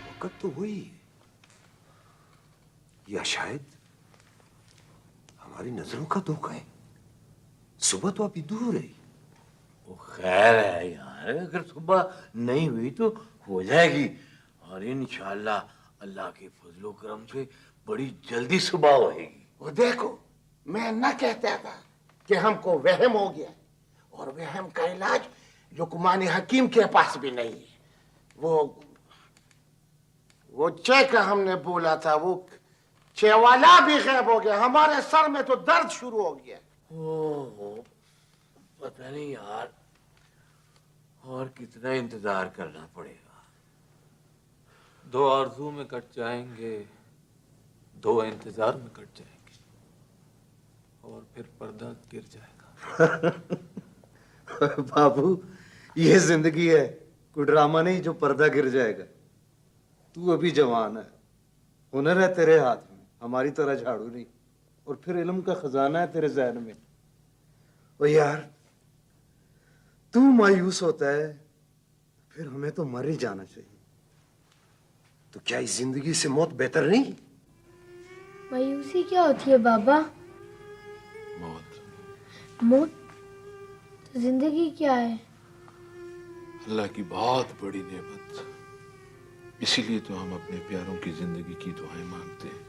वक्त तो हुई है, या शायद हमारी नजरों का धोखा है। सुबह तो अभी दूर है। वो खैर है यार, अगर सुबह नहीं हुई तो हो जाएगी, और इंशाल्लाह अल्लाह के फजलो करम से बड़ी जल्दी सुबह होएगी। वो देखो, मैं न कहता था कि हमको वहम हो गया, और वहम का इलाज लुकमान हकीम के पास भी नहीं है। वो चेक हमने बोला था, वो चेवाला भी गायब हो गया। हमारे सर में तो दर्द शुरू हो गया। ओहो, पता नहीं यार, और कितना इंतजार करना पड़ेगा। दो आरज़ू में कट जाएंगे, दो इंतजार में कट जाएंगे, और फिर पर्दा गिर जाएगा। बाबू, ये जिंदगी है, कोई ड्रामा नहीं जो पर्दा गिर जाएगा। तू अभी जवान है, हुनर है तेरे हाथ में, हमारी तरह झाड़ू नहीं। और फिर इल्म का खजाना है तेरे जहन में। ओ यार, तू मायूस होता है, फिर हमें तो मर ही जाना चाहिए। तो क्या इस जिंदगी से मौत बेहतर नहीं? मायूसी क्या होती है बाबा? मौत मौत? तो जिंदगी क्या है? अल्लाह की बहुत बड़ी नेमत, इसीलिए तो हम अपने प्यारों की जिंदगी की दुआएं मांगते हैं।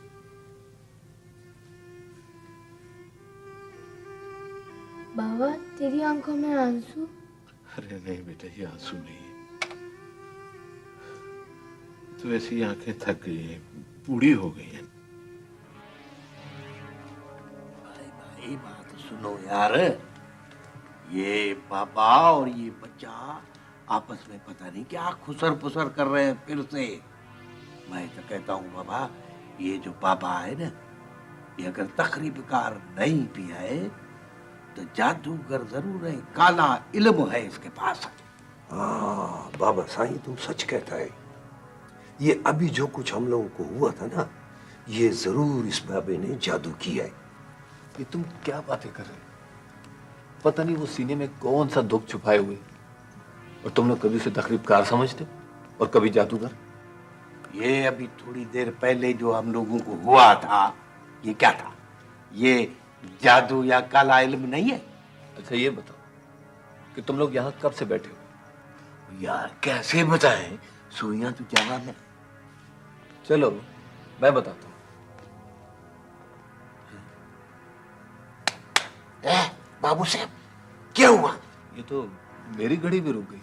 बाबा तेरी आंखों में आंसू? अरे नहीं बेटा, ये आंसू नहीं है। तो ऐसी आंखें थक गई हैं, बूढ़ी हो गई हैं। भाई बात सुनो यार, ये पापा और ये बच्चा आपस में पता नहीं क्या खुसर पुसर कर रहे हैं फिर से। मैं तो कहता हूँ बाबा, ये जो पापा है ना, ये अगर तकरीबकार नहीं भी है तो जादूगर जरूर है, काला इल्म है इसके पास। हाँ बाबा साईं, तुम सच कहता है। ये अभी जो कुछ हम लोगों को हुआ था ना, ये जरूर इस बाबे ने जादू किया है। ये तुम क्या बातें कर रहे हो? पता नहीं वो सीने में कौन सा दुख छुपाए हुए, और तुम लोग कभी उसे तकरीबकार समझते हो और कभी जादूगर। ये अभी थोड़ी देर पहले जो हम लोगों को हुआ था, ये क्या था? ये जादू या काला इल्म नहीं है? अच्छा ये बताओ कि तुम लोग यहाँ कब से बैठे हो? यार कैसे बताएं, सुइयां तो जगह में। चलो मैं बताता हूँ। बाबू साहब क्या हुआ? ये तो मेरी घड़ी भी रुक गई है।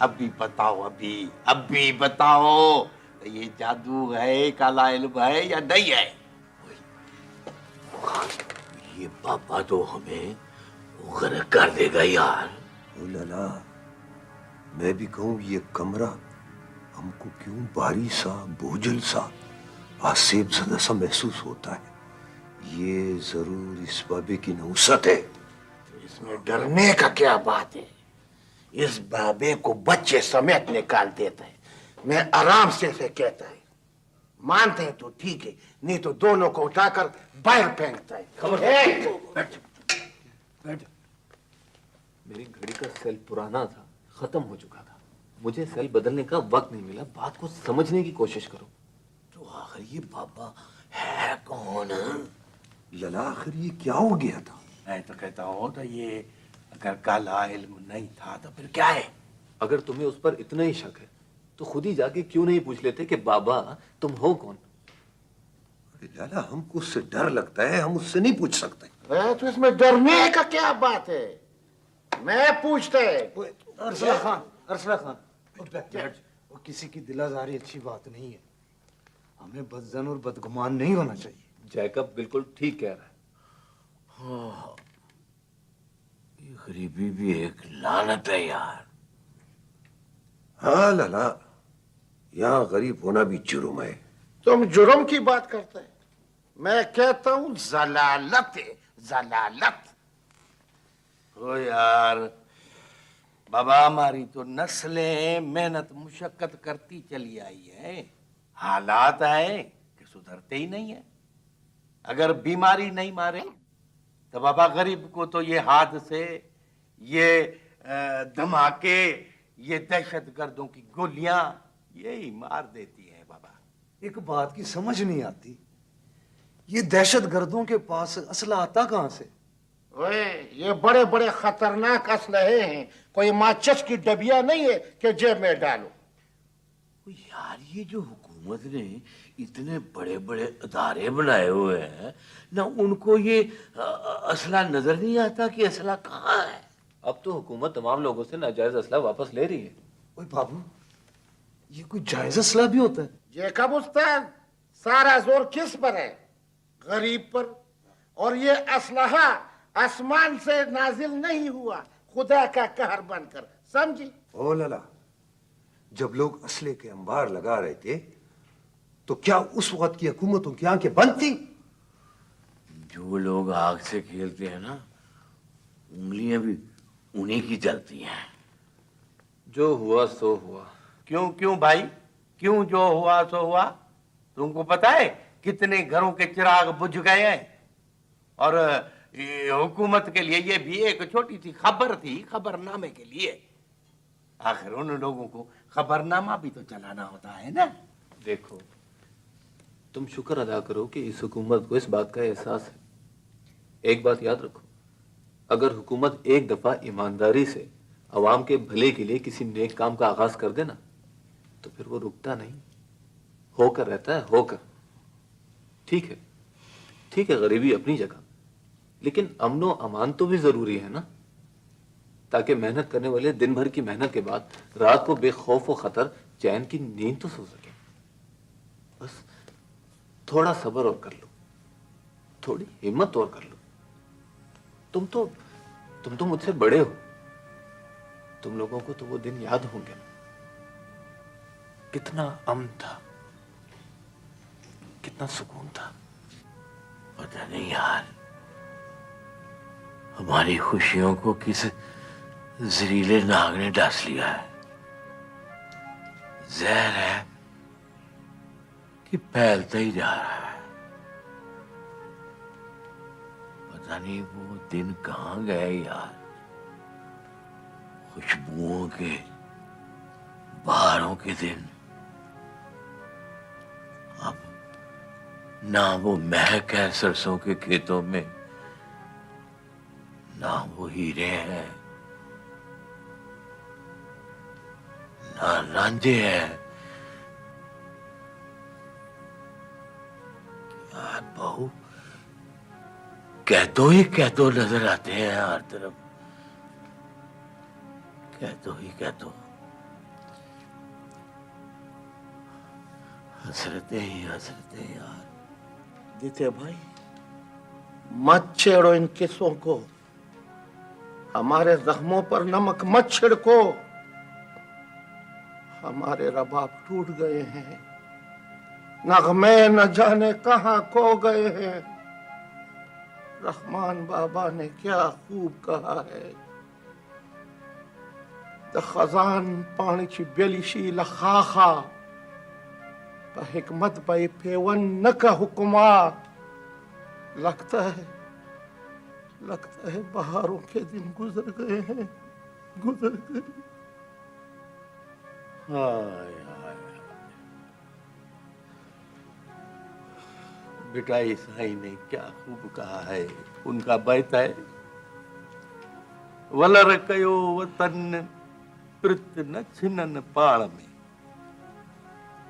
अभी बताओ, अभी बताओ, ये जादू है, काला इल्म है या नहीं है? ये पापा तो हमें गर्क कर देगा यार। ओ लाला, मैं भी कहूँ ये कमरा हमको क्यों भारी सा, बोझल सा, आसेब ज़दा सा महसूस होता है। ये जरूर इस बाबे की नौसत है। इसमें डरने का क्या बात है? इस बाबे को बच्चे समेत निकाल देता है। मैं आराम से कहता है, मानते हैं तो ठीक है, नहीं तो दोनों को उठाकर बाहर फेंकता है। मेरी घड़ी का सेल पुराना था, खत्म हो चुका था। मुझे सेल बदलने का वक्त नहीं मिला। बात को समझने की कोशिश करो। तो आखिर ये पापा है कौन? लला आखिर ये क्या हो गया था? मैं तो कहता हूँ, तो ये अगर काला इल्म नहीं था तो फिर क्या है? अगर तुम्हें उस पर इतना ही शक है तो खुद ही जाके क्यों नहीं पूछ लेते कि बाबा तुम हो कौन? अरे लाला, हमको उससे डर लगता है, हम उससे नहीं पूछ सकते। तो इसमें डरने का क्या बात है? मैं पूछते। अरसला खान वो किसी की दिलाजारी अच्छी बात नहीं है। हमें बदजन और बदगुमान नहीं होना चाहिए। जैकब बिल्कुल ठीक कह रहा है। हाँ, ये गरीबी भी एक लानत है यार। हाँ लाला, यहाँ गरीब होना भी जुर्म है। तुम जुर्म की बात करते हैं, मैं कहता हूँ जलालत है, जलालत। ओ यार बाबा, हमारी तो नस्लें मेहनत मुशक्कत करती चली आई है। हालात है कि सुधरते ही नहीं है। अगर बीमारी नहीं मारे तो बाबा गरीब को तो ये हादसे, ये धमाके, ये दहशतगर्दों की गोलियां यही मार देती है बाबा। एक बात की समझ नहीं आती, ये दहशतगर्दों के पास असला आता कहां से? ओए, ये बड़े बड़े खतरनाक असलहे हैं, कोई माचिस की डबिया नहीं है कि जेब में डालो। यार ये जो हुकूमत ने इतने बड़े बड़े अदारे बनाए हुए हैं ना, उनको ये असला नजर नहीं आता कि असला कहाँ है। अब तो हुकूमत तमाम लोगों से नाजायज असला वापस ले रही है। ओए बाबू, ये कोई जायज असला भी होता है? जेकब उस्ताद, सारा जोर किस पर है? गरीब पर। और ये असलहा आसमान से नाजिल नहीं हुआ, खुदा का कहर बनकर, समझी? ओ लाला, जब लोग असले के अंबार लगा रहे थे तो क्या उस वक्त की हुकूमतों की आंखें बंद थी? जो लोग आग से खेलते हैं ना, उंगलियां भी उन्हीं की जलती हैं। जो हुआ सो हुआ। क्यों क्यों भाई, क्यों जो हुआ सो हुआ? तुमको पता है कितने घरों के चिराग बुझ गए हैं? और हुकूमत के लिए ये भी एक छोटी सी खबर थी, खबरनामे के लिए। आखिर उन लोगों को खबरनामा भी तो चलाना होता है ना। देखो, तुम शुक्र अदा करो कि इस हुकूमत को इस बात का एहसास है। एक बात याद रखो, अगर हुकूमत एक दफा ईमानदारी से अवाम के भले के लिए किसी नेक काम का आगाज कर देना, तो फिर वो रुकता नहीं, होकर रहता है, होकर। ठीक है, ठीक है, गरीबी अपनी जगह, लेकिन अमनो अमान तो भी जरूरी है ना, ताकि मेहनत करने वाले दिन भर की मेहनत के बाद रात को बेखौफ व खतर चैन की नींद तो सो सके। बस थोड़ा सब्र और कर लो, थोड़ी हिम्मत और कर लो। तुम तो मुझसे बड़े हो, तुम लोगों को तो वो दिन याद होंगे ना, कितना अमन था, कितना सुकून था। पता नहीं यार, हमारी खुशियों को किस जहरीले नाग ने डस लिया है। जहर है कि फैलता ही जा रहा है। पता नहीं वो दिन कहाँ गए यार, खुशबुओं के, बहारों के दिन। अब ना वो महक है सरसों के खेतों में, ना वो हीरे हैं, ना रांझे हैं। यार बहू, कह दो नजर आते हैं हर तरफ, कह दो हसरतें यार। जीते भाई, मत छेड़ो इन किस्सों को, हमारे जख्मों पर नमक मत छिड़को। हमारे रबाब टूट गए हैं, नगमे न जाने कहां खो गए हैं। रहमान बाबा ने क्या खूब कहा है, द खजान पाणीची बेलिशी लखाखा हिकमत भाई फेवन न का हुक्मा। लगता है बहारों के दिन गुजर गए हैं, गुजर गए। हाय हाय, बेटा ईसाई ने क्या खूब कहा है, उनका बैत है, वलर कयो वतन प्रत न छिनन पाड़ में,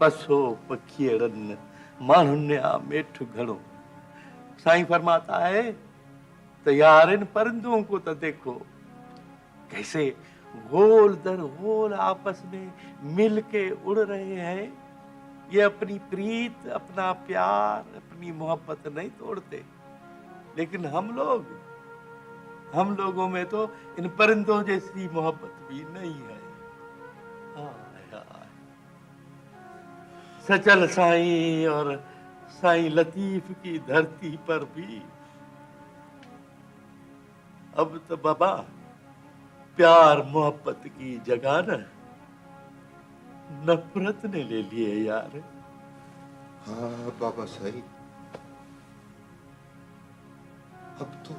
पसो पखियड़न मानुन्या मेठ घड़ो। साईं फरमाता है, तैयार इन परिंदों को तो देखो कैसे गोल दर गोल आपस में मिल के उड़ रहे हैं। ये अपनी प्रीत, अपना प्यार, अपनी मोहब्बत नहीं तोड़ते, लेकिन हम लोगों में तो इन परिंदों जैसी मोहब्बत भी नहीं है। सचल साईं और साईं लतीफ की धरती पर भी अब तो बाबा प्यार मोहब्बत की जगह न नफरत ने ले लिए यार। हाँ बाबा साईं, अब तो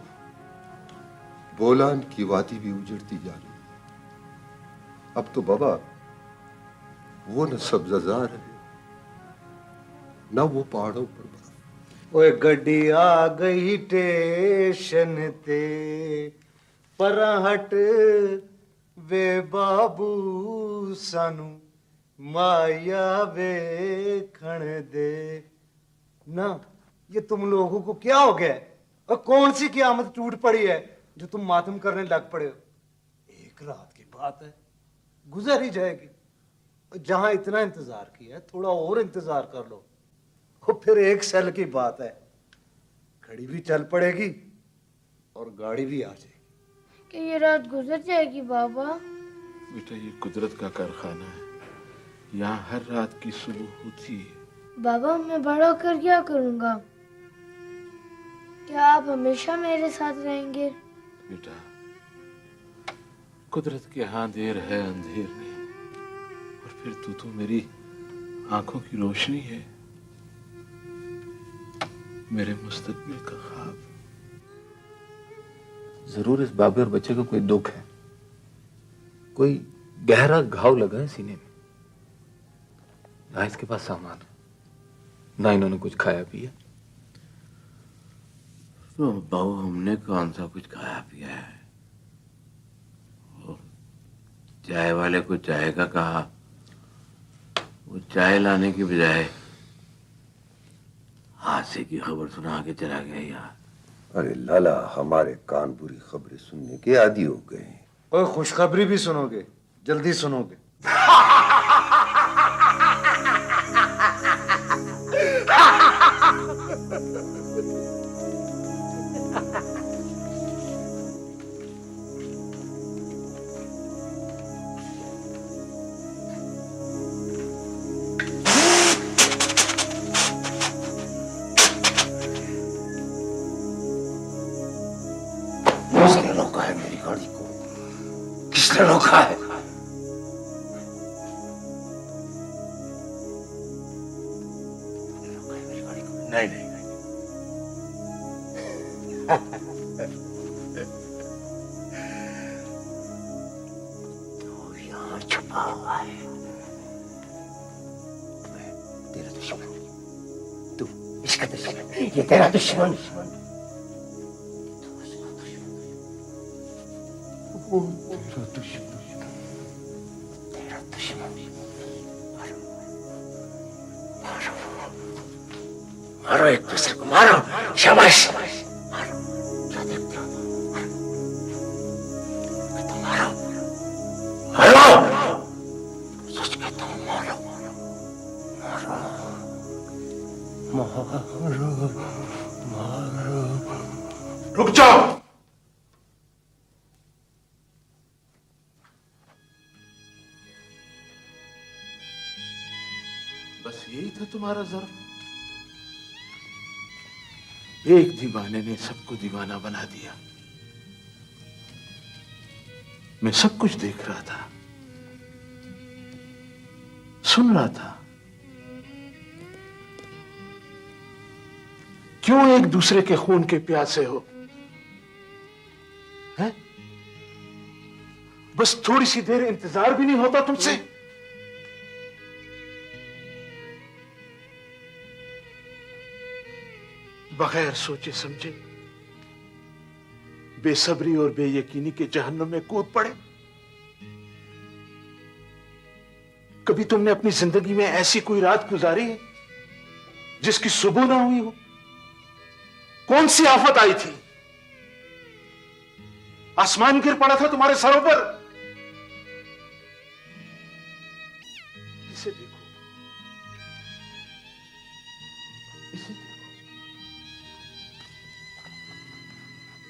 बोलान की वादी भी उजड़ती जा रही है। अब तो बाबा वो न सब्जाजार है, न वो पहाड़ों पर बर्फ। ओए गड्डी आ गई स्टेशन ते, पर हट वे बाबू सानू माया वेखण दे। ना ये तुम लोगों को क्या हो गया है? और कौन सी क़यामत टूट पड़ी है जो तुम मातम करने लग पड़े हो? एक रात की बात है, गुजर ही जाएगी। जहां इतना इंतजार किया है, थोड़ा और इंतजार कर लो। और फिर एक साल की बात है, घड़ी भी चल पड़ेगी और गाड़ी भी आ जाएगी। कि ये रात गुजर जाएगी बाबा? बेटा ये कुदरत का कारखाना है, यहाँ हर रात की सुबह होती है। बाबा मैं बड़ा होकर क्या करूँगा? क्या आप हमेशा मेरे साथ रहेंगे? बेटा कुदरत के यहाँ देर है अंधेर नहीं, और फिर तू तो मेरी आंखों की रोशनी है, मेरे मुस्तकबिल का ख्वाब। जरूर इस बाबे और बच्चे को कोई दुख है, कोई गहरा घाव लगा है सीने में। ना इसके पास सामान है, ना इन्होंने कुछ खाया पिया। तो बाबू हमने कौन सा कुछ खाया पिया है? चाय वाले को चाय का कहा, वो चाय लाने की बजाय हादसे की खबर सुना के चला गया यार। अरे लाला, हमारे कान बुरी खबरें सुनने के आदी हो गए हैं। और खुशखबरी भी सुनोगे, जल्दी सुनोगे। किसने रोका है मेरी गाड़ी को? किसने रोका है? नहीं नहीं तो यहाँ छुपा हुआ है। मैं तेरा दुश्मन, तू इसका दुश्मन, ये तेरा दुश्मन। वो तेरा दुश्मन, तेरा दुश्मन। मारो, मारो एक दूसरे को, मारो। शाबाश, मारो। क्या देखते हो? मारो, मारो। सच कहता हूँ, मारो, मारो, मारो, मारो। रुक जाओ। बस यही था तुम्हारा ज़र्फ? एक दीवाने ने सबको दीवाना बना दिया। मैं सब कुछ देख रहा था, सुन रहा था। क्यों एक दूसरे के खून के प्यासे हो? हैं? बस थोड़ी सी देर इंतजार भी नहीं होता तुमसे? बगैर सोचे समझे बेसब्री और बेयकीनी के जहन्नुम में कूद पड़े। कभी तुमने अपनी जिंदगी में ऐसी कोई रात गुजारी है जिसकी सुबह ना हुई हो? कौन सी आफत आई थी? आसमान गिर पड़ा था तुम्हारे सरों पर? इसे देखो, इसे देखो।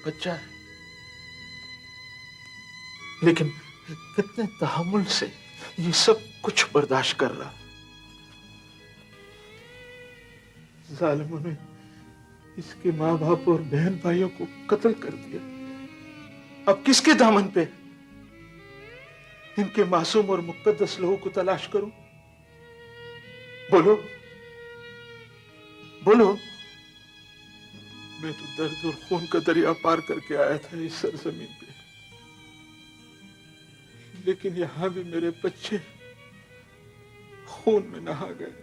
बच्चा है, लेकिन कितने तहम्मुल से ये सब कुछ बर्दाश्त कर रहा। जालिमों ने इसके माँ बाप और बहन भाइयों को कत्ल कर दिया। अब किसके दामन पे इनके मासूम और मुकद्दस लोगों को तलाश करूं? बोलो, बोलो। मैं तो दर्द और खून का दरिया पार करके आया था इस सरजमीन पे, लेकिन यहां भी मेरे बच्चे खून में नहा गए।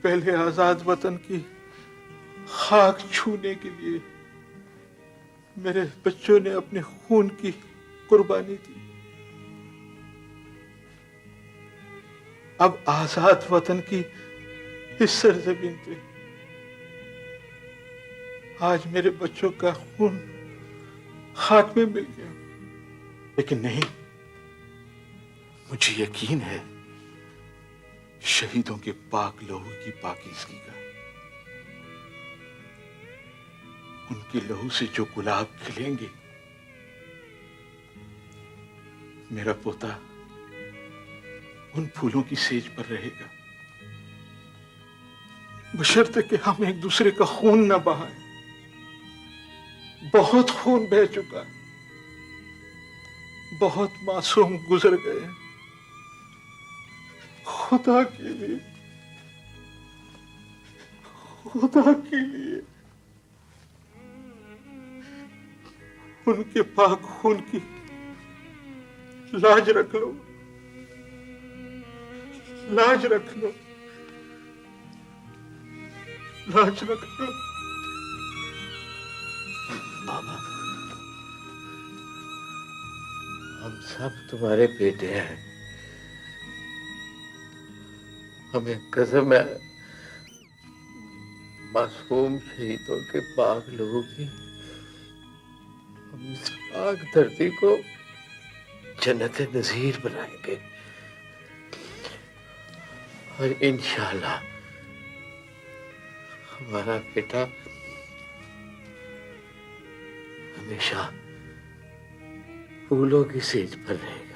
पहले आजाद वतन की खाक छूने के लिए मेरे बच्चों ने अपने खून की कुर्बानी दी। अब आजाद वतन की इस सरजमीन पे आज मेरे बच्चों का खून खाक में मिल गया। लेकिन नहीं, मुझे यकीन है शहीदों के पाक लहू की पाकीज़गी का। उनके लहू से जो गुलाब खिलेंगे, मेरा पोता उन फूलों की सेज पर रहेगा, बशर्ते कि हम एक दूसरे का खून न बहाएं। बहुत खून बह चुका है, बहुत मासूम गुजर गए हैं। खुदा के लिए, खुदा के लिए उनके पाक खून की लाज रख लो, लाज रख लो, लाज रख लो। बाबा, हम सब तुम्हारे बेटे हैं। हमें कसम है मासूम शहीदों के पाक लोगों की हम इस पाक धरती को जन्नत नजीर बनाएंगे और इंशाल्लाह हमारा बेटा हमेशा फूलों की सेज पर रहेगा।